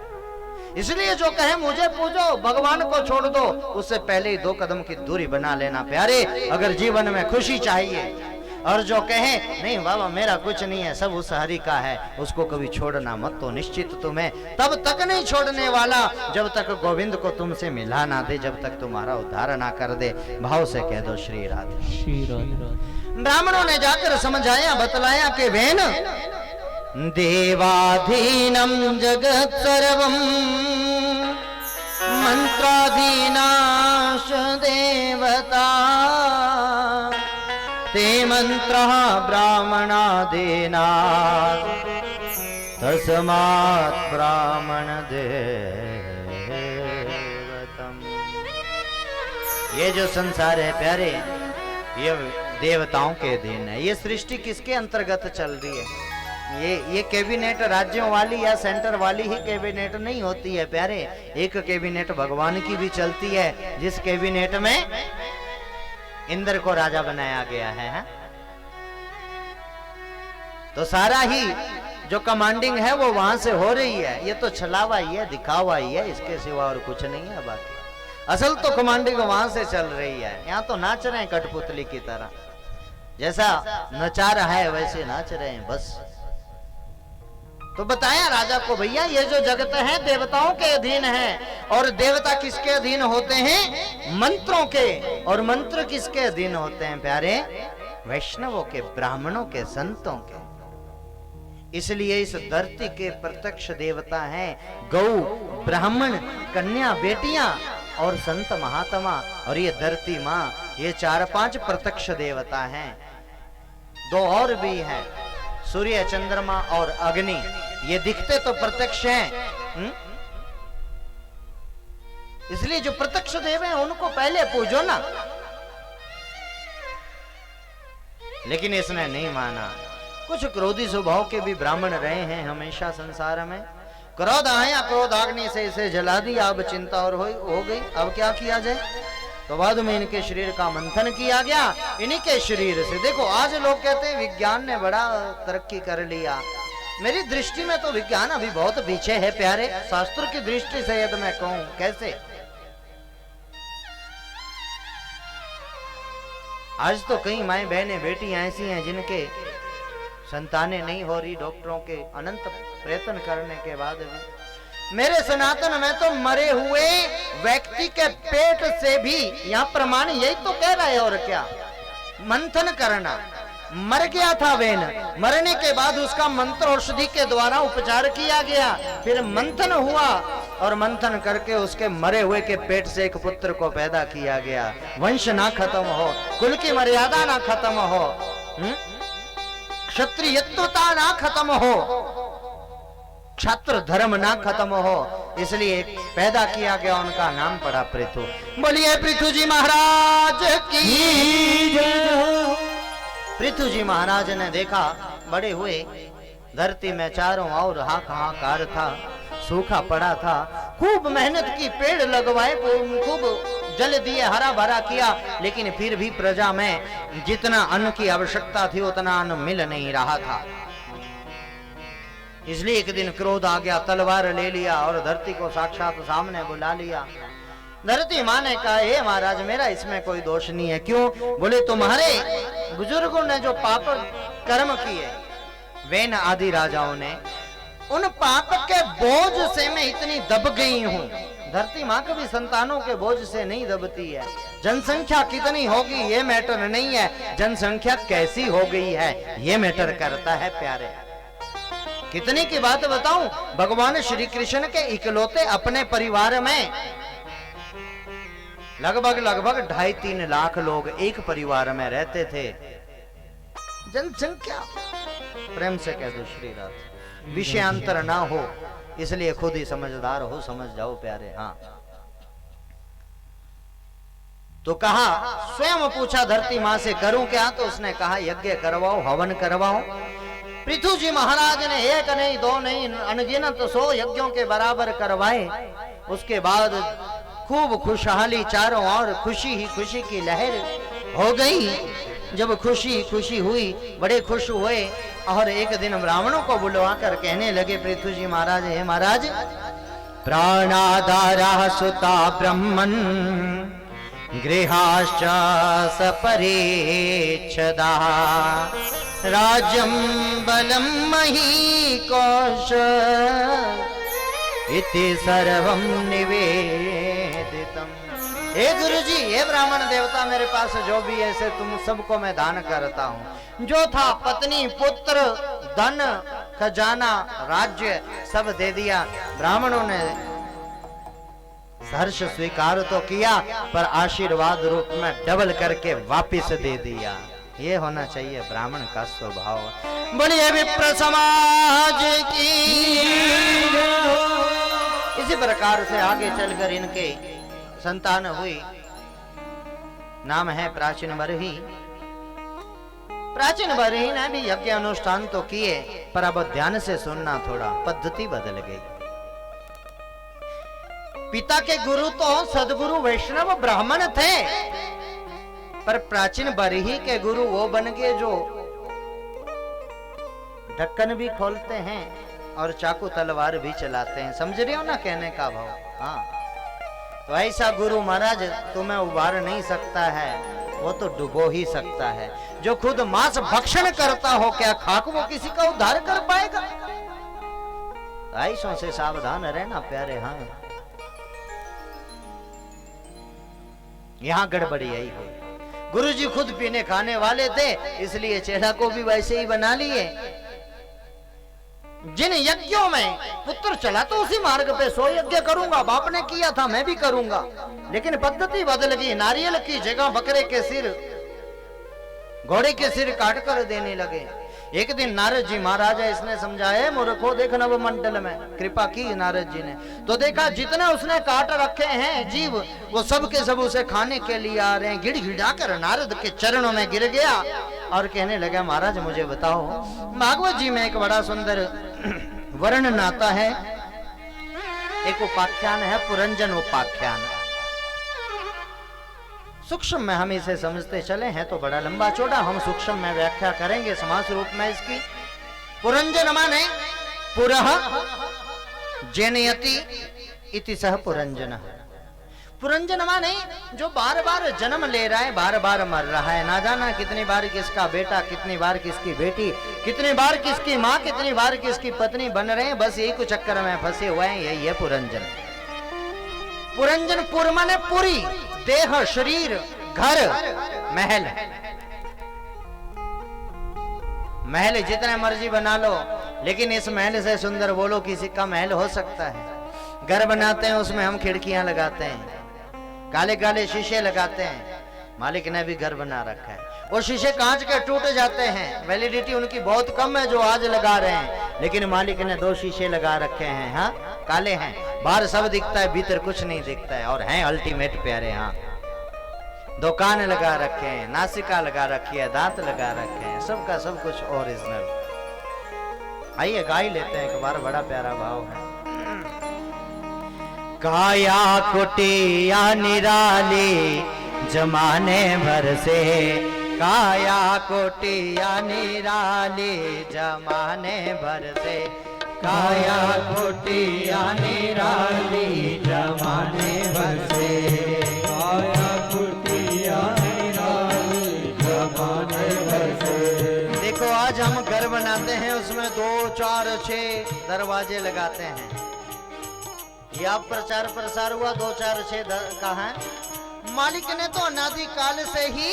इसलिए जो कहे मुझे पूजो, भगवान को छोड़ दो, उससे पहले ही 2 कदम की दूरी बना लेना प्यारे, अगर जीवन में खुशी चाहिए। और जो कहे नहीं बाबा मेरा कुछ नहीं है, सब उस हरि का है, उसको कभी छोड़ना मत, तो निश्चित तुम्हें तब तक नहीं छोड़ने वाला जब तक गोविंद को तुमसे मिला ना दे, जब तक तुम्हारा उद्धार ना कर दे। भाव से कह दो श्री राधे श्री राधे। ब्राह्मणों ने जाकर समझाया बतलाया कि बहन, देवाधीनम जगत सर्वम मंत्राधीनाश देवता, ते मंत्रः ब्राह्मणादीना तस्मात् ब्राह्मण देवतम। ये जो संसार है प्यारे, ये देवताओं के अधीन है। ये सृष्टि किसके अंतर्गत चल रही है? ये कैबिनेट राज्यों वाली या सेंटर वाली ही कैबिनेट नहीं होती है प्यारे। एक कैबिनेट भगवान की भी चलती है, जिस कैबिनेट में इंद्र को राजा बनाया गया है। तो सारा ही जो कमांडिंग है वो वहां से हो रही है। ये तो छलावा ही है, दिखावा ही है, इसके सिवा और कुछ नहीं है। बाकी असल तो कमांडिंग वहां से चल रही है। यहाँ तो नाच रहे हैं कठपुतली की तरह, जैसा नचा रहा है वैसे नाच रहे हैं बस। तो बताया राजा को, भैया ये जो जगत है देवताओं के अधीन है, और देवता किसके अधीन होते हैं? मंत्रों के। और मंत्र किसके अधीन होते हैं प्यारे? वैष्णवों के, ब्राह्मणों के, संतों के। इसलिए इस धरती के प्रत्यक्ष देवता हैं गौ, ब्राह्मण, कन्या, बेटियां और संत महात्मा। और ये धरती माँ ये 4-5 प्रत्यक्ष देवता हैं, 2 और भी हैं, सूर्य, चंद्रमा और अग्नि। ये दिखते तो प्रत्यक्ष हैं, इसलिए जो प्रत्यक्ष देव हैं उनको पहले पूजो ना। लेकिन इसने नहीं माना। कुछ क्रोधी स्वभाव के भी ब्राह्मण रहे हैं हमेशा संसार में। क्रोध आया, क्रोधाग्नि से इसे जला दिया। अब चिंता और हो गई, अब क्या किया जाए? तो बाद में इनके शरीर का मंथन किया गया। इन्हीं के शरीर से देखो, आज लोग कहते हैं विज्ञान ने बड़ा तरक्की कर लिया। मेरी दृष्टि में तो विज्ञान अभी बहुत पीछे है प्यारे। शास्त्र की दृष्टि से यदि मैं कहूं, कैसे? आज तो कई माए बहनें बेटियां ऐसी हैं जिनके संतानें नहीं हो रही, डॉक्टरों के अनंत प्रयत्न करने के बाद भी। मेरे सनातन में तो मरे हुए व्यक्ति के पेट से भी, यहां प्रमाण यही तो कह रहा है, और क्या? मंथन करना। मर गया था वेन, मरने के बाद उसका मंत्र औषधि के द्वारा उपचार किया गया, फिर मंथन हुआ और मंथन करके उसके मरे हुए के पेट से एक पुत्र को पैदा किया गया। वंश ना खत्म हो, कुल की मर्यादा ना खत्म हो, क्षत्रियत्वता ना खत्म हो, क्षत्र धर्म ना खत्म हो, इसलिए पैदा किया गया। उनका नाम पड़ा पृथु। बोलिए पृथु जी महाराज की जय। पृथु जी महाराज ने देखा बड़े हुए धरती में चारों ओर हाहाकार था, सूखा पड़ा था। खूब मेहनत की, पेड़ लगवाए, खूब जल दिए, हरा भरा किया, लेकिन फिर भी प्रजा में जितना अन्न की आवश्यकता थी उतना अन्न मिल नहीं रहा था। इसलिए एक दिन क्रोध आ गया, तलवार ले लिया और धरती को साक्षात सामने बुला लिया। धरती माँ ने कहा, हे महाराज, मेरा इसमें कोई दोष नहीं है। क्यों? बोले तुम्हारे बुजुर्गों ने जो पाप कर्म किए, वेन आदि राजाओं ने, उन पाप के बोझ से मैं इतनी दब गई हूं। धरती माँ कभी संतानों के बोझ से नहीं दबती है। जनसंख्या कितनी होगी ये मैटर नहीं है, जनसंख्या कैसी हो गई है ये मैटर करता है प्यारे। कितनी की बात बताऊं, भगवान श्री कृष्ण के इकलौते अपने परिवार में लगभग 2.5-3 लाख लोग एक परिवार में रहते थे। जनसंख्या, प्रेम से कह दो श्री रात, विषयांतर ना हो, इसलिए खुद ही समझदार हो, समझ जाओ प्यारे। हाँ, तो कहा, स्वयं पूछा धरती माँ से, करूं क्या? तो उसने कहा, यज्ञ करवाओ, हवन करवाओ। पृथु जी महाराज ने 1 नहीं 2 नहीं अनगिनत 100 यज्ञों के बराबर करवाए। उसके बाद खूब खुशहाली, चारों ओर खुशी ही खुशी की लहर हो गई। जब खुशी खुशी हुई, बड़े खुश हुए, और एक दिन ब्राह्मणों को बुलवाकर कहने लगे पृथु जी महाराज, हे महाराज, प्राणाधारा सुता ब्रह्मन् गृहाश्च सपरिच्छदा राज्यं बलं मही कौश इति सर्वं निवेदितम्। हे गुरु जी, हे ब्राह्मण देवता, मेरे पास जो भी है से तुम सबको मैं दान करता हूँ। जो था पत्नी, पुत्र, धन, खजाना, राज्य सब दे दिया। ब्राह्मणों ने हर्ष स्वीकार तो किया, पर आशीर्वाद रूप में डबल करके वापिस दे दिया। ये होना चाहिए ब्राह्मण का स्वभाव। बोलिए विप्र समाज की। इसी प्रकार से आगे चलकर इनके संतान हुई। नाम है प्राचीन बरही। प्राचीन बरही ने भी यज्ञ अनुष्ठान तो किए, पर अब ध्यान से सुनना, थोड़ा पद्धति बदल गई। पिता के गुरु तो सदगुरु वैष्णव ब्राह्मण थे, पर प्राचीन बरही के गुरु वो बन गए जो ढक्कन भी खोलते हैं और चाकू तलवार भी चलाते हैं। समझ रहे हो ना कहने का भाव? हाँ, तो ऐसा गुरु महाराज तुम्हें उबार नहीं सकता है, वो तो डुबो ही सकता है। जो खुद मांस भक्षण करता हो, क्या खाक वो किसी का उद्धार कर पाएगा? ऐसों से सावधान रहना प्यारे। हाँ, यहां गड़बड़ी आई हुई। गुरुजी खुद पीने खाने वाले थे, इसलिए चेला को भी वैसे ही बना लिए। जिन यज्ञों में पुत्र चला तो उसी मार्ग पे 100 यज्ञ करूंगा, बाप ने किया था मैं भी करूंगा। लेकिन पद्धति बदल गई, नारियल की जगह बकरे के सिर, घोड़े के सिर काट कर देने लगे। एक दिन नारद जी महाराज इसने समझाया, मूर्खो देख नव मंडल में कृपा की नारद जी ने, तो देखा जितने उसने काट रखे हैं जीव, वो सब के सब उसे खाने के लिए आ रहे हैं। गिड़गिड़ा कर नारद के चरणों में गिर गया और कहने लगा, महाराज मुझे बताओ, भागवत जी में एक बड़ा सुंदर वर्णन आता है, एक उपाख्यान है, पुरंजन उपाख्यान। सूक्ष्म में हम इसे समझते चले हैं तो बड़ा लंबा चौड़ा, हम सूक्ष्म में व्याख्या करेंगे समास रूप में इसकी। पुरंजन माने पुरः जनयति इति सह पुरंजन। पुरंजन माने जो बार बार जन्म ले रहा है, बार बार मर रहा है, ना जाना कितनी बार किसका बेटा, कितनी बार किसकी बेटी, कितनी बार किसकी माँ, कितनी बार किसकी पत्नी बन रहे हैं, बस यही कुछ चक्कर में फंसे हुए हैं, यही है पुरंजन। पुरंजन पुर माने पुरी, देह, शरीर, घर, महल। महल जितने मर्जी बना लो, लेकिन इस महल से सुंदर बोलो किसी का महल हो सकता है। घर बनाते हैं उसमें हम खिड़कियां लगाते हैं, काले काले शीशे लगाते हैं, मालिक ने भी घर बना रखा है। वो शीशे कांच के टूट जाते हैं, वैलिडिटी उनकी बहुत कम है जो आज लगा रहे हैं, लेकिन मालिक ने 2 शीशे लगा रखे हैं, हाँ काले हैं, बाहर सब दिखता है, भीतर कुछ नहीं दिखता है, और हैं अल्टीमेट प्यारे। हाँ दुकान लगा रखे हैं, नासिका लगा रखी है, दांत लगा रखे हैं, सबका सब कुछ ओरिजिनल। आइए गा ही लेते हैं एक बार, बड़ा प्यारा भाव है। काया कुटिया निराली जमाने भर से, काया कुटिया निराली जमाने भर से, काया कुटिया निराली जमाने भर से, काया कुटिया निराली जमाने भर से। देखो आज हम घर बनाते हैं, उसमें 2, 4, 6 दरवाजे लगाते हैं। ये आप प्रचार प्रसार हुआ 2, 4, 6 का है। मालिक ने तो अनादि काल से ही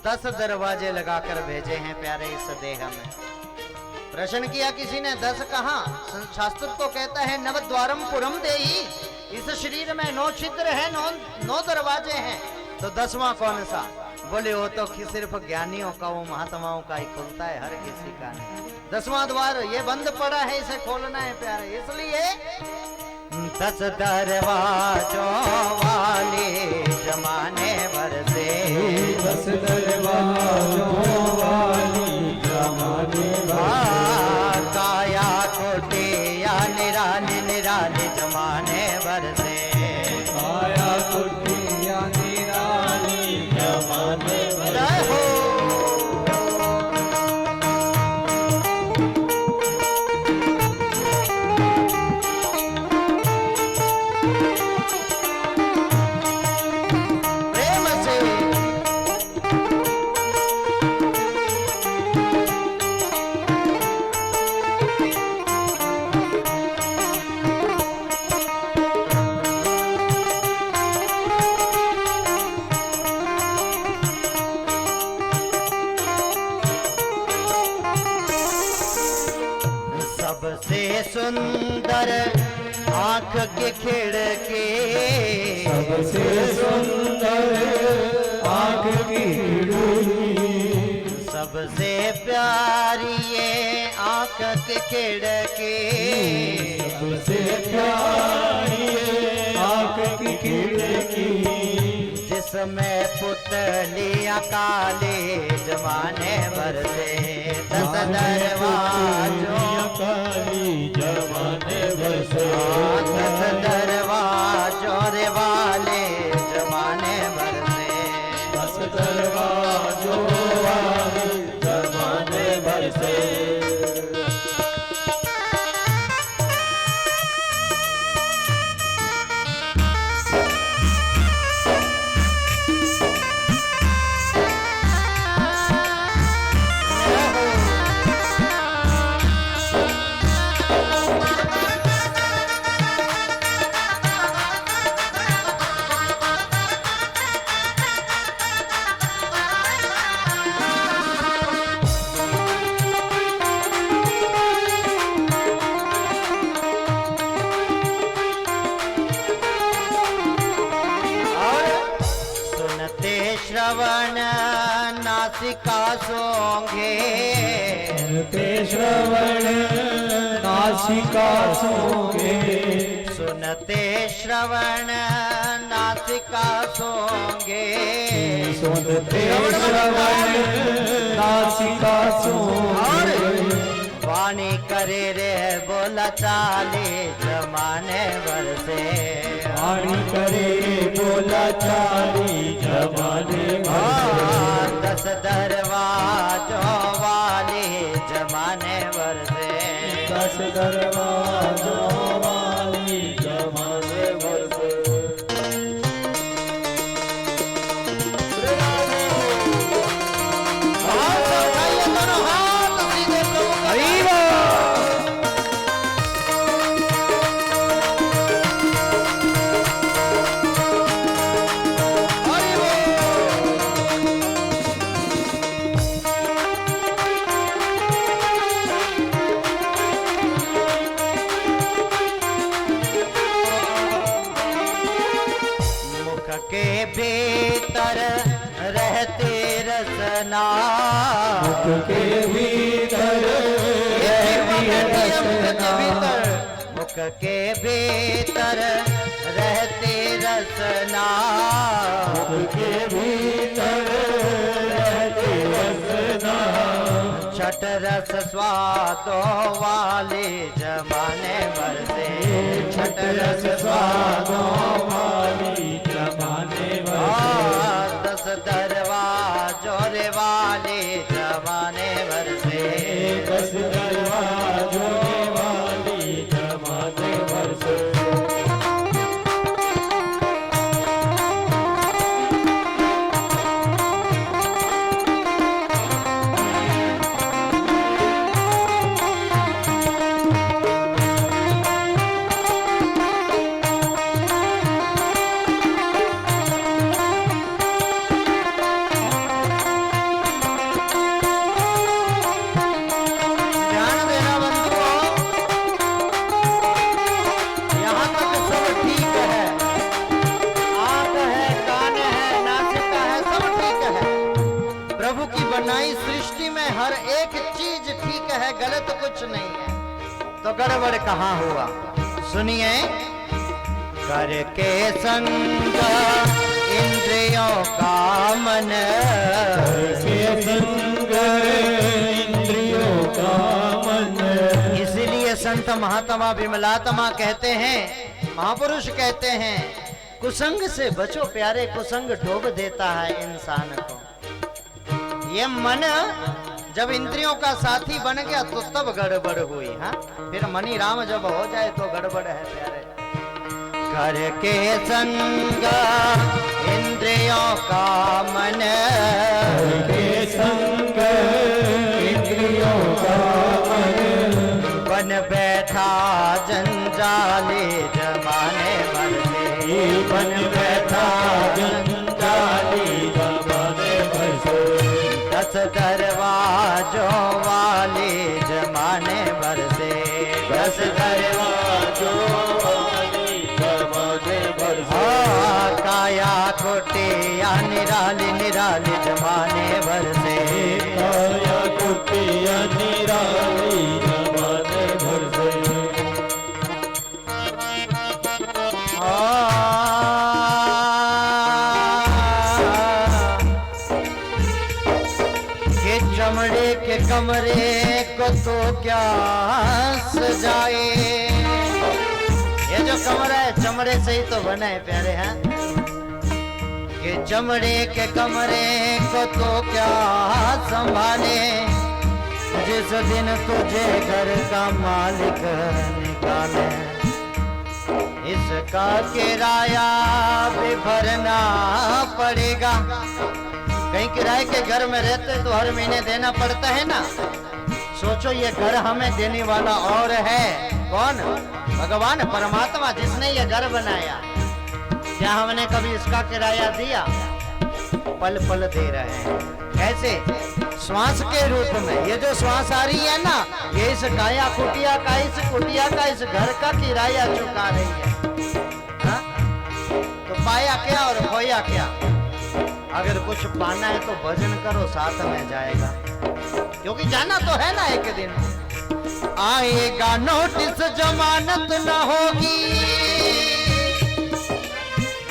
10 दरवाजे लगाकर भेजे हैं प्यारे इस देह में। प्रश्न किया किसी ने 10 कहा, शास्त्र तो कहता है नवद्वारम पुरम देही, इस शरीर में 9 छिद्र है, 9 दरवाजे हैं, तो 10वां कौन सा? बोले वो तो सिर्फ ज्ञानियों का, वो महात्माओं का ही खुलता है, हर किसी का नहीं। 10वां द्वार ये बंद पड़ा है, इसे खोलना है प्यारे, इसलिए 10 दरवाजों वाले जमाने भर से, 10 दरवाजों वाली जमाने भर से, काया कुटिया निराली निराली जमाने भर से, काया कुटिया निराली जमाने भर जय हो। सबसे सुंदर आंख के खिड़की, सबसे सुंदर आँख की खिड़की, सबसे प्यारी ये आंख की खिड़की, सबसे प्यारी आँख की खिड़की, जिसमें पुतलियां काले जमाने भर से, 10 दरवाजों काली जमाने भर से, 10 दरवाजों रे वाले जमाने भर से, 10 दरवाजों वाले जमाने भर से। श्रवण नासिका सोंगे, सुनते श्रवण नासिका सोंगे, सुनते श्रवण नासिका सोंगे, सुनते श्रवण नासिका सोंगे, वाणी करे रे बोला चाले जमाने भर से, वाणी करे बोला चाली जमाने भर से, दस दरवाजों वाले जमाने भर से, दस दरवाजों वाली जमाने भर से। के भीतर रहते रसना, मुख के भीतर रहती रसना, मुख के भीतर रहते रसना, मुख के भीतर रहती रसना, छठ रस स्वादों वाले जमाने भर से, छठ रस स्वादों वाली जमाने भर से, दस दरवाजों रे वाले जमाने भर से, दस दरवाजों वाली जमाने भर से। बनाई सृष्टि में हर एक चीज ठीक है, गलत कुछ नहीं है, तो गड़बड़ कहाँ हुआ? सुनिए, करके संग इंद्रियों का मन, करके संग इंद्रियों का मन, इसलिए संत महात्मा विमलात्मा कहते हैं, महापुरुष कहते हैं, कुसंग से बचो प्यारे, कुसंग डूब देता है इंसान को। ये मन जब इंद्रियों का साथी बन गया तो तब गड़बड़ हुई, हाँ? फिर मनी राम जब हो जाए तो गड़बड़ है प्यारे। करके संग इंद्रियों का मन, करके संग इंद्रियों का मन, बन बैठा जंजाले जमाने भर से, बन बैठा जंजाली जमाने भर से, दस दरवाजों वाले जमाने भर से, दस दरवाजों वाली जमाने भर से, काया कुटिया निराली निराली जमाने भर से, काया कुटिया निराली जमाने भर से। चमड़े के कमरे को तो क्या सजाए, ये जो कमरा है चमड़े से ही तो बना है प्यारे, हैं? ये चमड़े के कमरे को तो क्या संभाले, जिस दिन तुझे घर का मालिक निकाले, इसका किराया भी भरना पड़ेगा। कहीं किराए के घर में रहते तो हर महीने देना पड़ता है ना। सोचो ये घर हमें देने वाला और है कौन? भगवान परमात्मा, जिसने ये घर बनाया। क्या हमने कभी इसका किराया दिया? पल पल दे रहे हैं। कैसे? श्वास के रूप में। ये जो श्वास आ रही है ना, ये इस काया कुटिया का, इस कुटिया का, इस घर का किराया चुका रही है। हा? तो पाया क्या और खोया क्या? अगर कुछ पाना है तो भजन करो, साथ में जाएगा, क्योंकि जाना तो है ना एक दिन। आएगा नोटिस जमानत न होगी।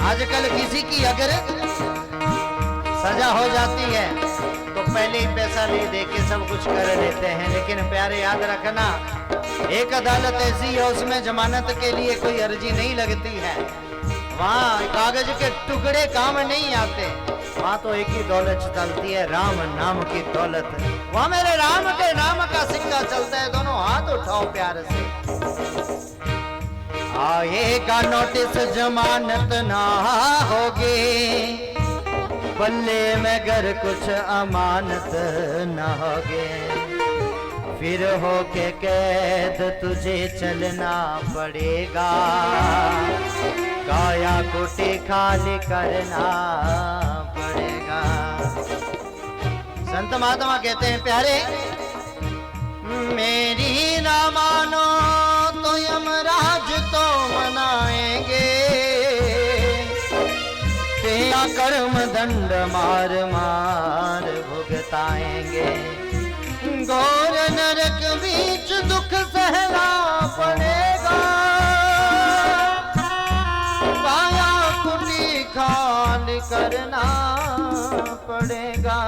आजकल किसी की अगर सजा हो जाती है तो पहले ही पैसा ले दे के सब कुछ कर लेते हैं, लेकिन प्यारे याद रखना, एक अदालत ऐसी है उसमें जमानत के लिए कोई अर्जी नहीं लगती है। वहाँ कागज के टुकड़े काम नहीं आते, वहाँ तो एक ही दौलत चलती है, राम नाम की दौलत। वहाँ मेरे राम के नाम का सिक्का चलता है, दोनों हाथ उठाओ प्यार से। आएगा नोटिस जमानत ना होगी, बल्ले में घर कुछ अमानत न होगे, फिर होके कैद तुझे चलना पड़ेगा, काया कुटी खाली करना पड़ेगा। संत महात्मा कहते हैं प्यारे, मेरी ना मानो तो यमराज तो मनाएंगे, तेरा कर्म दंड मार मार भुगताएंगे, घोर नरक बीच दुख सहना पड़ेगा, काया कुटी खाली करना पड़ेगा।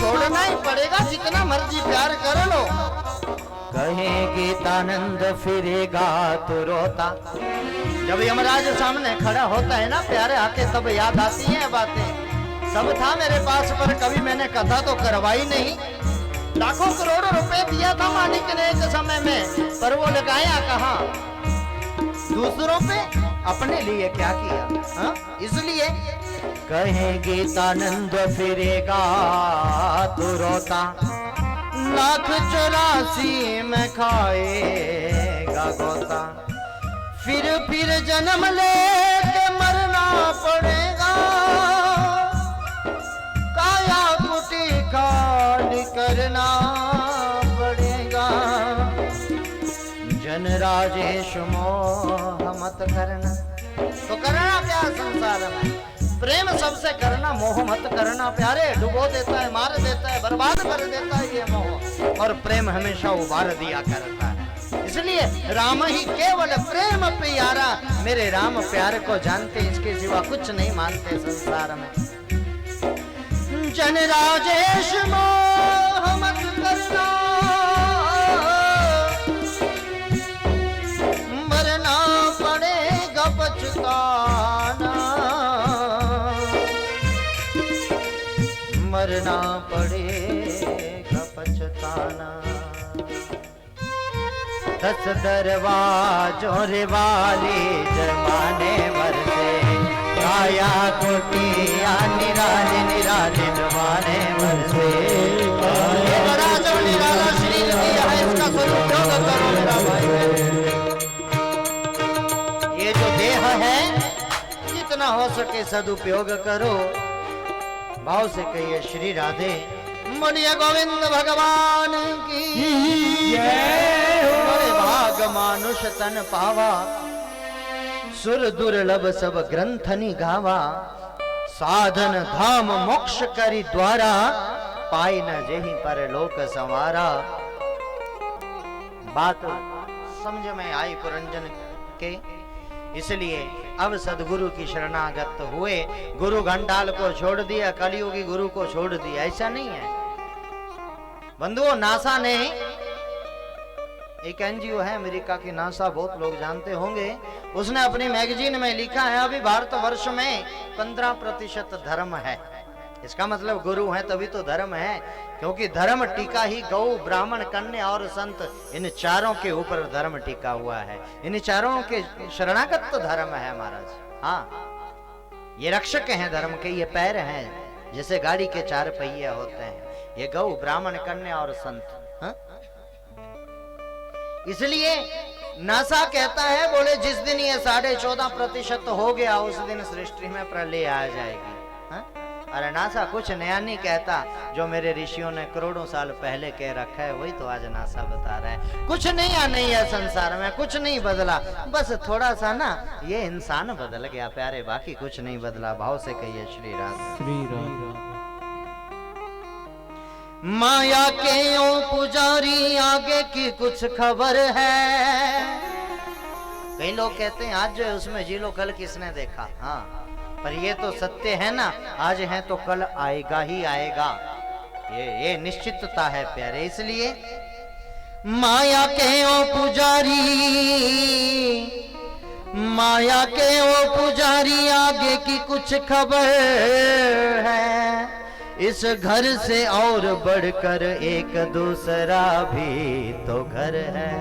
छोड़ना ही पड़ेगा, जितना मर्जी प्यार कर लो। कहे गीतानंद फिरेगा तो रोता। जब यमराज सामने खड़ा होता है ना प्यारे आके, तब याद आती हैं बातें। सब था मेरे पास पर कभी मैंने कथा तो करवाई नहीं, लाखों करोड़ों रुपए दिया था मालिक ने एक समय में, पर वो लगाया कहाँ? दूसरों पे, अपने लिए क्या किया? हा? इसलिए कहे गीतानंद फिरेगा तो रोता, 1,84,000 में खाएगा गोता, फिर जन्म लेके मरना पड़ेगा, काया कुटी खाली करना पड़ेगा। जन राजेश मोह मत करना, तो करना क्या संसार में? प्रेम सबसे करना, मोह मत करना प्यारे। डुबो देता है, मार देता है, बर्बाद कर देता है ये मोह, और प्रेम हमेशा उबार दिया करता है। इसलिए राम ही केवल प्रेम प्यारा, मेरे राम प्यार को जानते, इसके सिवा कुछ नहीं मानते संसार में। जन राजेश मोह मत करना, मरना पड़ेगा पछताना, मरना पड़ेगा पछताना। 10 दरवाजों रे वाली जमाने भर से, काया कोटिया निराले निराले जमाने भर से, ये बड़ा जो निराला शरीर दिया है, इसका सदुपयोग करो मेरा भाई। ये जो देह है, जितना हो सके सदुपयोग करो। भाव से कहिए श्री राधे बोलिए गोविंद भगवान की जय हो। बड़े भाग मानुष तन पावा, सुर दुर्लभ सब ग्रंथनि गावा, साधन धाम मोक्ष करी द्वारा, पाई न जेहि पर लोक संवारा। बात समझ में आई पुरंजन के, इसलिए अब सदगुरु की शरणागत हुए। गुरु घंटाल को छोड़ दिया, कलियुगी गुरु को छोड़ दिया, ऐसा नहीं है बंधुओं। नासा ने, एक एनजीओ है अमेरिका की नासा, बहुत लोग जानते होंगे, उसने अपनी मैगजीन में लिखा है अभी भारतवर्ष में 15% धर्म है। इसका मतलब गुरु है तभी तो धर्म है, क्योंकि धर्म टिका ही गौ ब्राह्मण कन्या और संत, इन चारों के ऊपर धर्म टिका हुआ है। इन चारों के शरणागत तो धर्म है महाराज। हाँ, ये रक्षक हैं धर्म के, ये पैर हैं, जैसे गाड़ी के 4 पहिए होते हैं, ये गौ ब्राह्मण कन्या और संत। हाँ? इसलिए नासा कहता है, बोले जिस दिन ये 14.5% हो गया, उस दिन सृष्टि में प्रलय आ जाएगी। हाँ? अरे नासा कुछ नया नहीं कहता, जो मेरे ऋषियों ने करोड़ों साल पहले कह रखा है वही तो आज नासा बता रहा है। कुछ नया नहीं है संसार में, कुछ नहीं बदला, बस थोड़ा सा ना ये इंसान बदल गया प्यारे, बाकी कुछ नहीं बदला। भाव से कहिए श्री राधे। श्री राधे। माया के ओ पुजारी आगे की कुछ खबर है। कई लोग कहते हैं आज जो है उसमें जी लो, कल किसने देखा। हाँ, पर ये तो सत्य है ना, आज है तो कल आएगा ही आएगा, ये निश्चितता है प्यारे। इसलिए माया के ओ पुजारी, माया के ओ पुजारी आगे की कुछ खबर है। इस घर से और बढ़कर एक दूसरा भी तो घर है।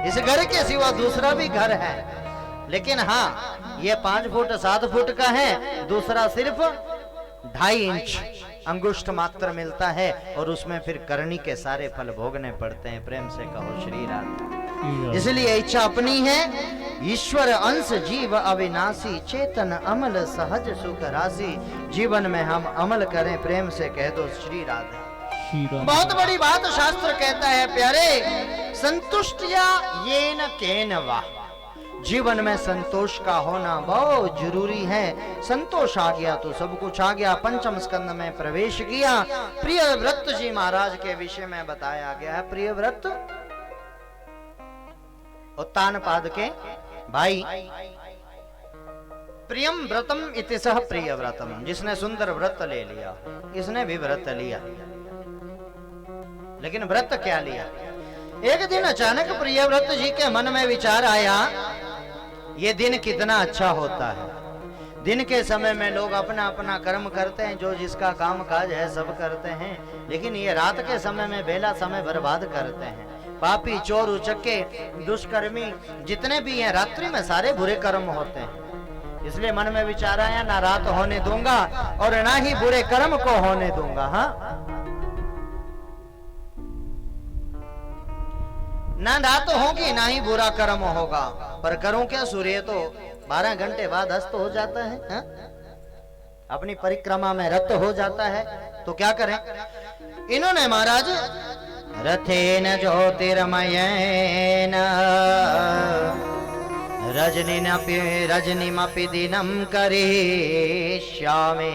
इस घर के सिवा दूसरा भी घर है, लेकिन हाँ ये 5 फुट 7 फुट का है, दूसरा सिर्फ 2.5 इंच अंगुष्ठ मात्र मिलता है, और उसमें फिर करनी के सारे फल भोगने पड़ते हैं। प्रेम से कहो श्री राधे। इसलिए इच्छा अपनी है, ईश्वर अंश जीव अविनाशी, चेतन अमल सहज सुख राशि। जीवन में हम अमल करें, प्रेम से कह दो श्री राधे। बहुत बड़ी बात शास्त्र कहता है प्यारे, संतुष्टिया येन केन वा। जीवन में संतोष का होना बहुत जरूरी है। संतोष आ गया तो सब कुछ आ गया। पंचम स्कंद में प्रवेश किया। प्रियव्रत जी महाराज के विषय में बताया गया है। प्रियव्रत उत्तानपाद के भाई, प्रियम व्रतम इति सह प्रियव्रतम, जिसने सुंदर व्रत ले लिया, इसने भी व्रत लिया। लेकिन व्रत क्या लिया? एक दिन अचानक प्रियव्रत जी के मन में विचार आया, ये दिन कितना अच्छा होता है। दिन के समय में लोग अपना अपना कर्म करते हैं, जो जिसका काम काज है सब करते हैं, लेकिन ये रात के समय में बेला समय बर्बाद करते हैं। पापी, चोर, उचक्के, दुष्कर्मी जितने भी हैं, रात्रि में सारे बुरे कर्म होते हैं। इसलिए मन में विचार आया, ना रात होने दूंगा और ना ही बुरे कर्म को होने दूंगा। हाँ, ना रात होगी ना ही बुरा कर्म होगा। पर करूं क्या, सूर्य तो 12 घंटे बाद अस्त हो जाता है। हा? अपनी परिक्रमा में रत हो जाता है, तो क्या करें? इन्होंने महाराज रथेन ज्योतिर्मयेन रजनीमपि दिनम करिष्यामि।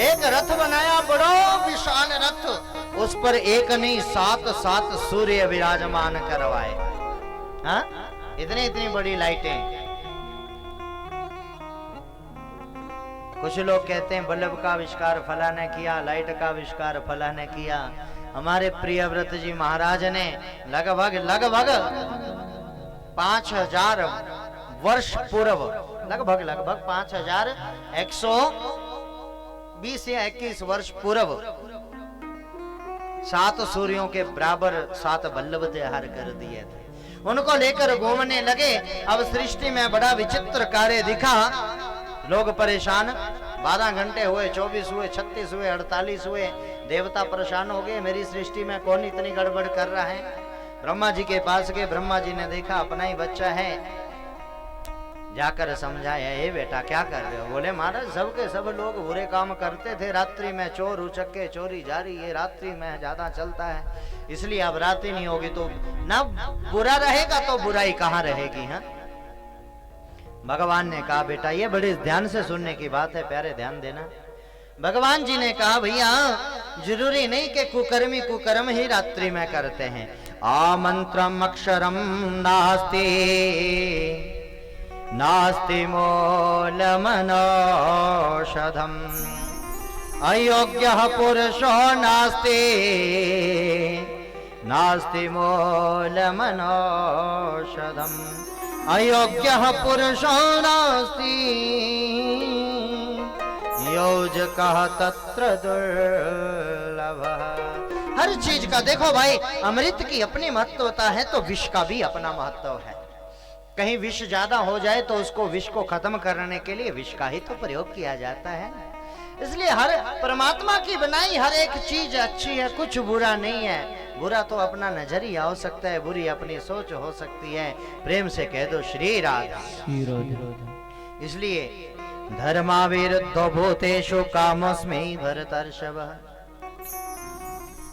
एक रथ बनाया, बड़ा विशाल रथ, उस पर एक नहीं 7 सूर्य विराजमान करवाए। हाँ, इतनी बड़ी लाइटें। कुछ लोग कहते हैं बल्ब का आविष्कार फला ने किया, लाइट का आविष्कार फला ने किया। हमारे प्रियव्रत जी महाराज ने लगभग 5000 वर्ष पूर्व, लगभग 5120 या 21 वर्ष पूर्व 7 सूर्यों के बराबर 7 बल्लभ तैयार कर दिए थे। उनको लेकर घूमने लगे। अब सृष्टि में बड़ा विचित्र कार्य दिखा। लोग परेशान, 12 घंटे हुए, 24 हुए, 36 हुए, 48 हुए। देवता परेशान हो गए, मेरी सृष्टि में कौन इतनी गड़बड़ कर रहा है। ब्रह्मा जी के पास गए। ब्रह्मा जी ने देखा अपना ही बच्चा है, जाकर समझाया, ये बेटा क्या कर रहे हो? बोले महाराज सबके सब लोग बुरे काम करते थे, रात्रि में चोर उचक्के चोरी जारी, ये रात्रि में ज्यादा चलता है, इसलिए अब रात्रि नहीं होगी तो ना बुरा रहेगा तो बुराई कहाँ रहेगी। हाँ, भगवान ने कहा बेटा ये बड़े ध्यान से सुनने की बात है प्यारे, ध्यान देना। भगवान जी ने कहा भैया जरूरी नहीं कि कुकर्मी कुकर्म ही रात्रि में करते हैं। आमंत्रम अक्षरम नास्ति नास्ति मूलमनौषधम अयोग्यः पुरुषो नास्ति नास्ति मूलमनौषधम अयोग्यः पुरुषो नास्ति योजकः तत्र दुर्लभः। हर चीज का देखो भाई, अमृत की अपनी महत्वता है तो विष का भी अपना महत्व है। कहीं विष ज्यादा हो जाए तो उसको विष को खत्म करने के लिए विष का ही तो प्रयोग किया जाता है। इसलिए हर परमात्मा की बनाई हर एक चीज अच्छी है, कुछ बुरा नहीं है। बुरा तो अपना नजरिया हो सकता है, बुरी अपनी सोच हो सकती है। प्रेम से कह दो श्री राधा। श्री राधा। इसलिए धर्माविरुद्धो भूतेषु कामोऽस्मि भरतर्षभ।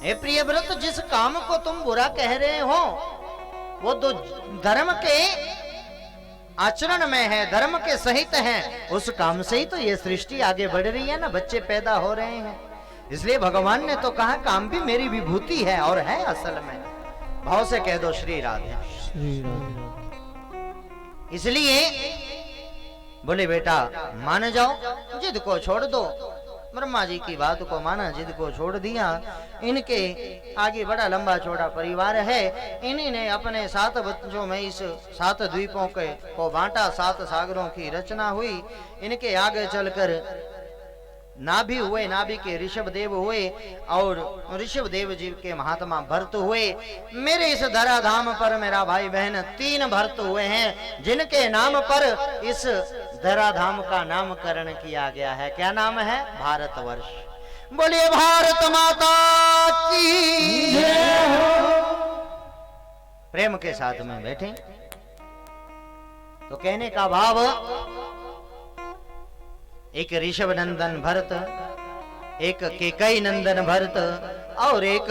हे प्रिय व्रत, जिस काम को तुम बुरा कह रहे हो वो तो धर्म के आचरण में है, धर्म के सहित है। उस काम से ही तो ये सृष्टि आगे बढ़ रही है ना, बच्चे पैदा हो रहे हैं। इसलिए भगवान ने तो कहा काम भी मेरी विभूति है और है असल में। भाव से कह दो श्री राधे। इसलिए बोले बेटा मान जाओ, जिद को छोड़ दो। ब्रह्मा जी की बात को माना, जिद को छोड़ दिया। इनके आगे बड़ा लंबा चौड़ा परिवार है। इन्हीं ने अपने 7 बच्चों में इस 7 द्वीपों को बांटा, 7 सागरों की रचना हुई। इनके आगे चलकर नाभि हुए, नाभि के ऋषभ देव हुए और ऋषभ देव जी के महात्मा भरत हुए। मेरे इस धराधाम पर मेरा भाई बहन 3 भरत हुए हैं, जिनके नाम पर इस धराधाम का नामकरण किया गया है। क्या नाम है? भारतवर्ष। बोलिए भारत माता की जय हो। प्रेम के साथ में बैठे तो कहने का भाव, एक ऋषभ नंदन भरत, एक केकई नंदन भरत और एक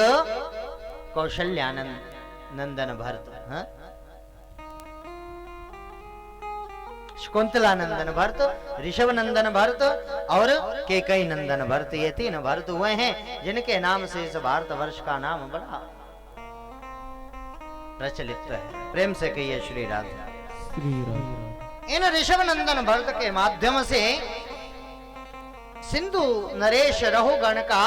कौशल्यानंद नंदन भरत। हाँ? शकुंतला नंदन भरत, ऋषभ नंदन भरत और केकई नंदन भरत, ये 3 भरत हुए हैं, जिनके नाम से इस भारतवर्ष का नाम बड़ा प्रचलित है। प्रेम से कहिए श्री राधे। इन ऋषभ नंदन भरत के माध्यम से सिंधु नरेश रहुगण का,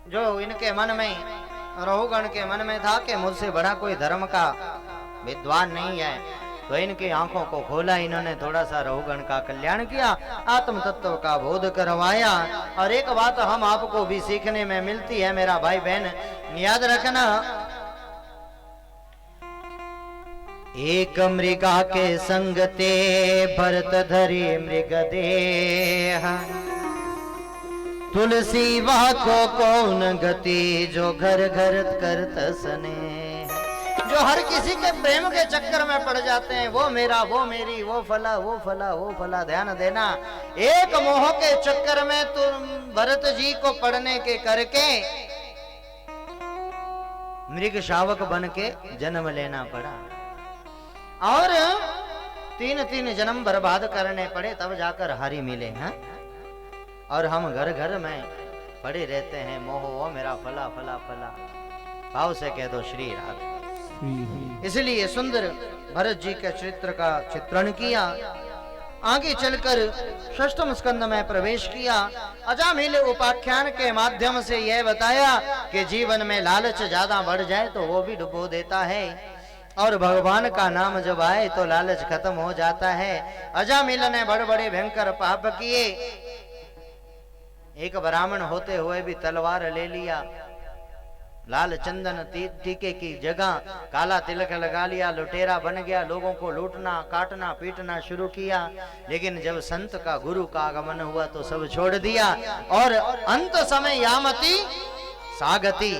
जो इनके मन में, रहुगण के मन में था कि मुझसे बड़ा कोई धर्म का विद्वान नहीं है, तो इनकी आंखों को खोला। इन्होंने थोड़ा सा रहुगण का कल्याण किया, आत्म तत्व का बोध करवाया। और एक बात हम आपको भी सीखने में मिलती है मेरा भाई बहन, याद रखना, एक मृगा के संगते भरत धरे मृग देह, तुलसी वा को कौन गति, जो घर घर करत सने। जो हर किसी के प्रेम के चक्कर में पड़ जाते हैं, वो मेरा, वो मेरी, वो फला, वो फला, वो फला। ध्यान देना, एक मोह के चक्कर में तुम भरत जी को पढ़ने के करके मृग शावक बन के जन्म लेना पड़ा और 3 जन्म बर्बाद करने पड़े, तब जाकर हरि मिले हैं। और हम घर घर में पड़े रहते हैं, मोह वो मेरा फला फला फला। भाव से कह दो श्री राधे। इसलिए सुंदर भरत जी के चरित्र का चित्रण किया। आगे चलकर 6ठम स्कंद में प्रवेश किया। अजामिल उपाख्यान के माध्यम से यह बताया कि जीवन में लालच ज्यादा बढ़ जाए तो वो भी डुबो देता है, और भगवान का नाम जब आए तो लालच खत्म हो जाता है। अजामिल ने बड़े बड़े भयंकर पाप किए। एक ब्राह्मण होते हुए भी तलवार ले लिया, लाल चंदन टीके की जगह काला तिलक लगा लिया, लुटेरा बन गया, लोगों को लूटना काटना पीटना शुरू किया। लेकिन जब संत का गुरु का आगमन हुआ तो सब छोड़ दिया, और अंत समय यामती सागती,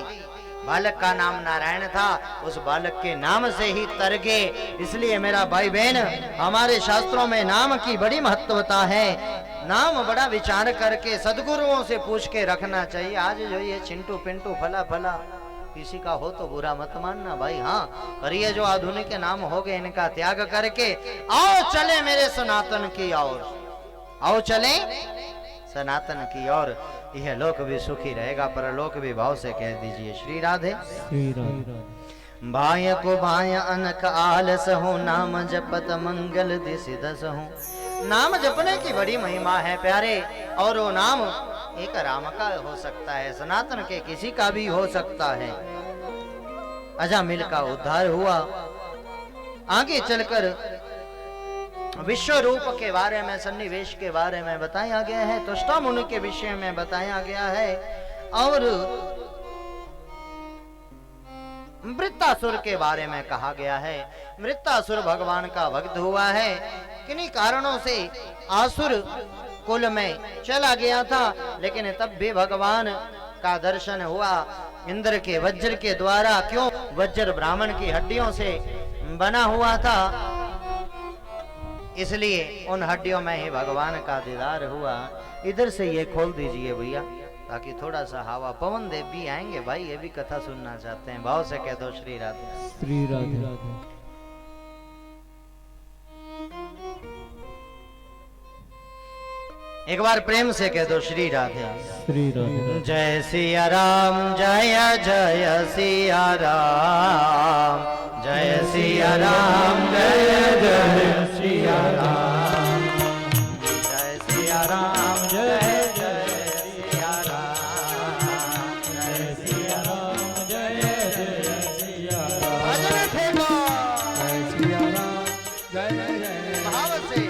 बालक का नाम नारायण था, उस बालक के नाम से ही तर गए। इसलिए मेरा भाई बहन, हमारे शास्त्रों में नाम की बड़ी महत्वता है। नाम बड़ा विचार करके सदगुरुओं से पूछ के रखना चाहिए। आज जो ये चिंटू पिंटू फला फला किसी का हो तो बुरा मत मानना भाई। हाँ, और ये जो आधुनिक नाम हो गए, इनका त्याग करके आओ चले मेरे सनातन की ओर, आओ चले सनातन की ओर। यह लोक भी सुखी रहेगा, परलोक भी। भाव से कह दीजिए श्री राधे। भाय को भाय अनक आलस हो, नाम जपत मंगल दिसि दस हो। नाम जपने की बड़ी महिमा है प्यारे, और वो नाम एक राम का हो सकता है, सनातन के किसी का भी हो सकता है। अजामिल का उद्धार हुआ। आगे चलकर विश्व रूप के बारे में, सन्निवेश के बारे में बताया गया है, त्वष्टा मुनि के विषय में बताया गया है, और मृत्तासुर के बारे में कहा गया है। मृत्तासुर भगवान का भक्त हुआ है, किन्हीं कारणों से आसुर कुल में चला गया था, लेकिन तब भी भगवान का दर्शन हुआ इंद्र के वज्र के द्वारा। क्यों? वज्र ब्राह्मण की हड्डियों से बना हुआ था। इसलिए उन हड्डियों में ही भगवान का दीदार हुआ। इधर से ये खोल दीजिए भैया, ताकि थोड़ा सा हवा, पवन देव भी आएंगे भाई, ये भी कथा सुनना चाहते हैं। भाव से कह दो श्री राधे। श्री राधे राधे। एक बार प्रेम से कह दो श्री राधे। श्री राधे। जय सिया राम, जय जय सिया राम, जय सिया राम, जय जय सिया राम, जय सिया राम, जय जय सिया राम, जय सिया राम, जय जय सिया राम। भजन ठेको। जय सिया राम, जय जय। भाव से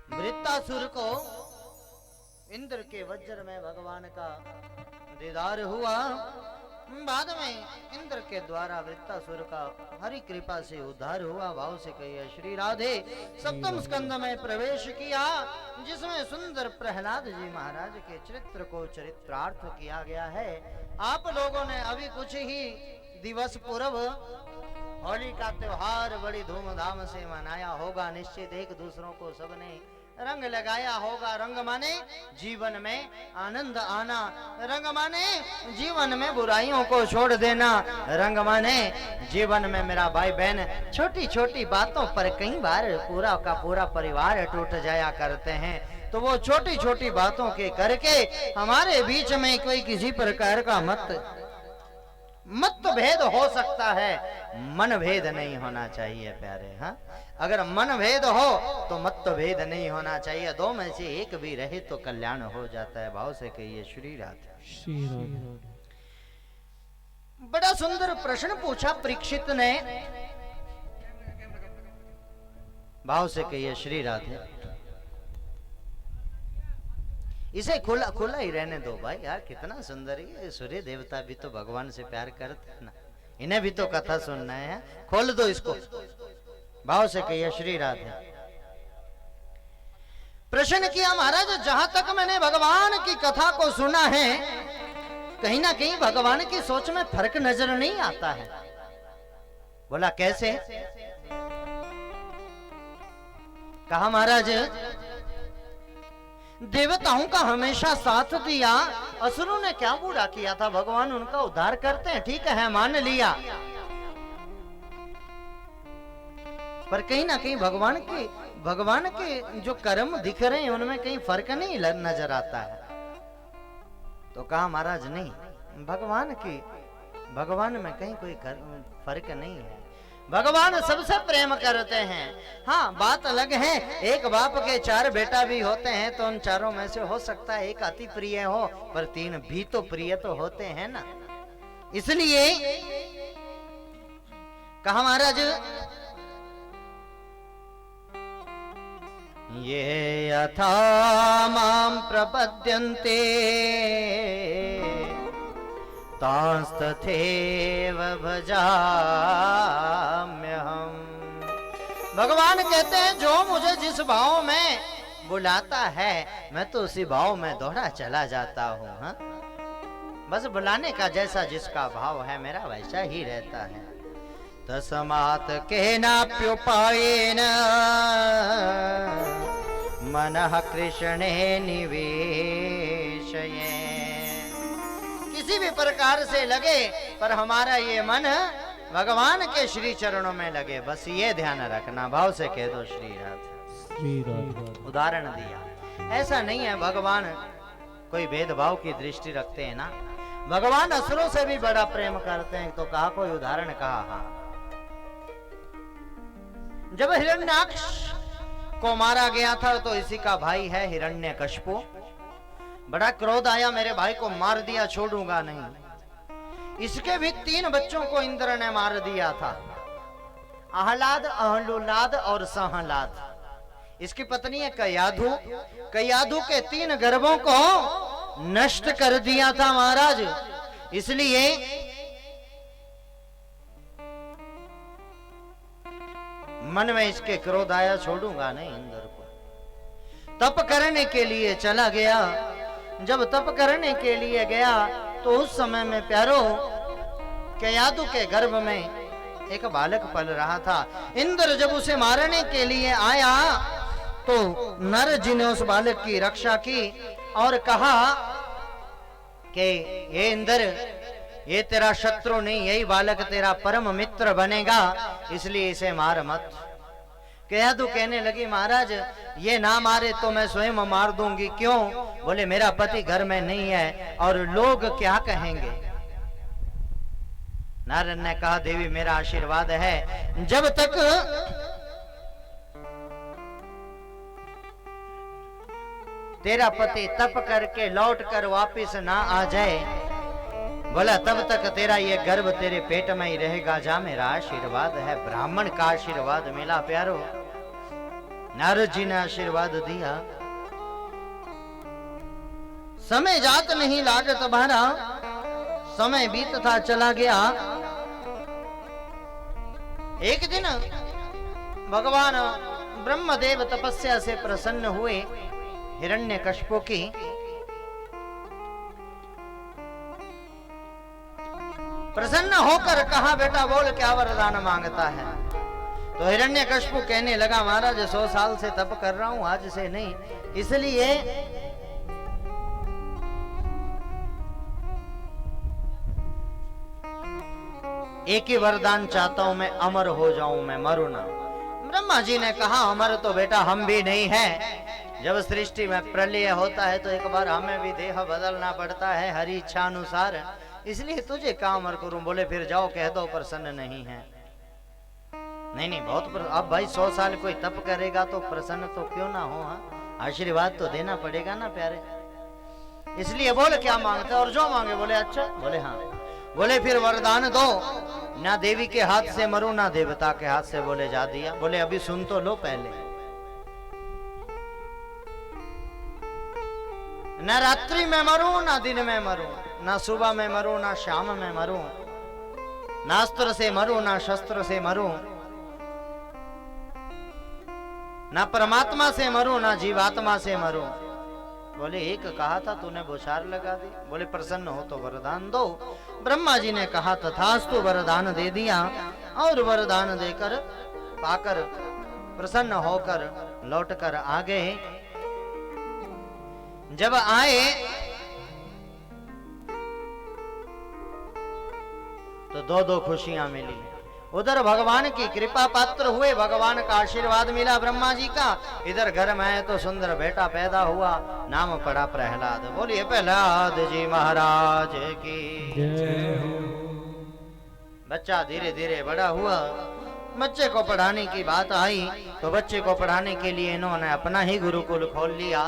वृत्तासुर को इंद्र के वज्र में भगवान का दीदार हुआ। बाद में इंद्र के द्वारा वृत्तासुर का हरि कृपा से उद्धार हुआ। भाव से कहिए श्री राधे। सप्तम स्कंद में प्रवेश किया, जिसमें सुंदर प्रहलाद जी महाराज के चरित्र को चरित्रार्थ किया गया है। आप लोगों ने अभी कुछ ही दिवस पूर्व होली का त्योहार बड़ी धूमधाम से मनाया होगा। निश्चित एक दूसरों को सबने रंग लगाया होगा। रंग माने जीवन में आनंद आना, रंग माने जीवन में बुराइयों को छोड़ देना, रंग माने जीवन में मेरा भाई बहन छोटी छोटी बातों पर कई बार पूरा का पूरा परिवार टूट जाया करते हैं। तो वो छोटी छोटी बातों के करके हमारे बीच में कोई किसी प्रकार का मतभेद हो सकता है, मन भेद नहीं होना चाहिए प्यारे। हाँ, अगर मन भेद हो तो मतभेद नहीं होना चाहिए। दो में से एक भी रहे तो कल्याण हो जाता है। भाव से कहिए श्री राधे। श्री राधे। बड़ा सुंदर प्रश्न पूछा परीक्षित ने। भाव से कहिए श्री राधे। इसे खुला खुला ही रहने दो भाई यार, कितना सुंदर है। सूर्य देवता भी तो भगवान से प्यार करते हैं ना, इन्हें भी तो कथा सुनना है। खोल दो इसको। भाव से कहिए श्री राधे। प्रश्न किया महाराज, जहां तक मैंने भगवान की कथा को सुना है, कहीं ना कहीं भगवान की सोच में फर्क नजर नहीं आता है। बोला कैसे? कहा महाराज देवताओं का हमेशा साथ दिया, असुरों ने क्या बुरा किया था, भगवान उनका उद्धार करते हैं, ठीक है मान लिया। पर कहीं ना कहीं भगवान के जो कर्म दिख रहे हैं उनमें कहीं फर्क नहीं नजर आता है। तो कहा महाराज नहीं, भगवान में कहीं कोई फर्क नहीं है। भगवान सबसे प्रेम करते हैं। हाँ, बात अलग है, एक बाप के 4 बेटा भी होते हैं तो उन चारों में से हो सकता है एक अति प्रिय हो, पर 3 भी तो प्रिय तो होते हैं ना। इसलिए कहा महाराज, ये यथा मां प्रपद्यन्ते तांस्तथैव भजाम्यहम्। भगवान कहते हैं जो मुझे जिस भाव में बुलाता है मैं तो उसी भाव में दौड़ा चला जाता हूँ। हाँ? बस बुलाने का जैसा जिसका भाव है मेरा वैसा ही रहता है। तस्मात् केनाप्युपायेन मनः कृष्णे निवेशये। किसी भी प्रकार से लगे पर हमारा ये मन भगवान के श्री चरणों में लगे, बस ये ध्यान रखना। भाव से कह दो श्री राधे। उदाहरण दिया, ऐसा नहीं है भगवान कोई भेदभाव की दृष्टि रखते हैं ना, भगवान असुरों से भी बड़ा प्रेम करते हैं। तो कहा कोई उदाहरण कहा। हाँ, जब हिरण्याक्ष को मारा गया था तो इसी का भाई है हिरण्यकशिपु। बड़ा क्रोध आया, मेरे भाई को मार दिया, छोड़ूंगा नहीं। इसके भी 3 बच्चों को इंद्र ने मार दिया था, आहलाद, अहलुलाद और सहलाद। इसकी पत्नी है कयाधु। कयाधु के 3 गर्भों को नष्ट कर दिया था महाराज। इसलिए मन में इसके क्रोध आया, छोड़ूंगा नहीं इंद्र को। तप करने के लिए चला गया। जब तप करने के लिए गया तो उस समय में प्यारो कयाधु के गर्भ में एक बालक पल रहा था। इंद्र जब उसे मारने के लिए आया तो नर जी ने उस बालक की रक्षा की और कहा कि ये इंद्र, ये तेरा शत्रु नहीं, यही बालक तेरा परम मित्र बनेगा, इसलिए इसे मार मत। कयाधु कहने लगी महाराज ये ना मारे तो मैं स्वयं मार दूंगी। क्यों? बोले मेरा पति घर में नहीं है और लोग क्या कहेंगे। नारद ने कहा देवी मेरा आशीर्वाद है, जब तक तेरा पति तप करके लौट कर वापिस ना आ जाए, बोला तब तक तेरा ये गर्भ तेरे पेट में ही रहेगा। जा मेरा आशीर्वाद है, ब्राह्मण का आशीर्वाद मिला प्यारो। नारद जी ने आशीर्वाद दिया। समय जात नहीं लागत तुम्हारा, समय बीतता चला गया। एक दिन भगवान ब्रह्मदेव तपस्या से प्रसन्न हुए हिरण्यकशिपु की। प्रसन्न होकर कहा बेटा बोल क्या वरदान मांगता है। तो हिरण्यकशिपु कहने लगा महाराज 100 साल से तप कर रहा हूं, आज से नहीं, इसलिए एक ही वरदान चाहता हूं, मैं अमर हो जाऊं, मैं मरूं ना। ब्रह्मा जी ने कहा अमर तो बेटा हम भी नहीं है। जब सृष्टि में प्रलय होता है तो एक बार हमें भी देह बदलना पड़ता है हरि इच्छा अनुसार, इसलिए तुझे क्या अमर करूं। बोले फिर जाओ कह दो प्रसन्न नहीं है। नहीं बहुत अब भाई 100 साल कोई तप करेगा तो प्रसन्न तो क्यों ना हो। हाँ, आशीर्वाद तो देना पड़ेगा ना प्यारे। इसलिए बोले क्या मांगते और जो मांगे। बोले अच्छा। बोले हाँ। बोले फिर वरदान दो, ना देवी के हाथ से मरूं ना देवता के हाथ से। बोले जा दिया। बोले अभी सुन तो लो पहले, ना रात्रि में मरूं ना दिन में मरूं, ना सुबह में मरूं ना शाम में मरूं, ना अस्त्र से मरूं ना शस्त्र से मरूं, ना परमात्मा से मरूं ना जीवात्मा से मरूं। बोले एक कहा था तूने बौछार लगा दी। बोले प्रसन्न हो तो वरदान दो। ब्रह्मा जी ने कहा तथास्तु, वरदान दे दिया। और वरदान देकर पाकर प्रसन्न होकर लौटकर आ गए। जब आए तो दो खुशियां मिली। उधर भगवान की कृपा पात्र हुए, भगवान का आशीर्वाद मिला ब्रह्मा जी का। इधर घर में आए तो सुंदर बेटा पैदा हुआ, नाम पड़ा प्रहलाद। बोलिए प्रहलाद जी महाराज की। बच्चा धीरे धीरे बड़ा हुआ। बच्चे को पढ़ाने की बात आई तो बच्चे को पढ़ाने के लिए इन्होंने अपना ही गुरुकुल खोल लिया,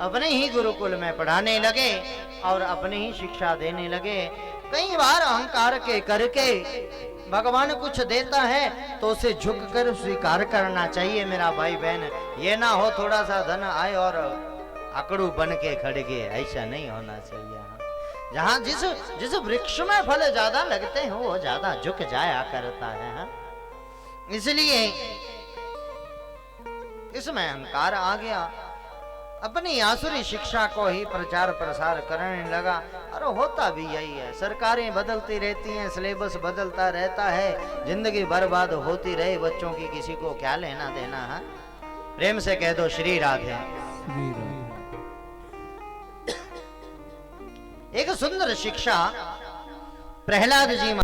अपने ही गुरुकुल में पढ़ाने लगे और अपनी ही शिक्षा देने लगे। कई बार अहंकार के करके भगवान कुछ देता है तो उसे झुककर स्वीकार करना चाहिए मेरा भाई बहन। ये ना हो थोड़ा सा धन आए और अकड़ू बन के खड़ गए, ऐसा नहीं होना चाहिए। जहाँ जिस वृक्ष में फल ज्यादा लगते हैं वो ज्यादा झुक जाया करता है। इसलिए इसमें अहंकार आ गया, अपनी आसुरी शिक्षा को ही प्रचार प्रसार करने लगा। और होता भी यही है, सरकारें बदलती रहती हैं, सिलेबस बदलता रहता है, जिंदगी बर्बाद होती रहे, बच्चों की किसी को क्या लेना देना है। प्रेम से कह दो श्री राधे। श्री राधे। एक सुंदर शिक्षा प्रहलाद जी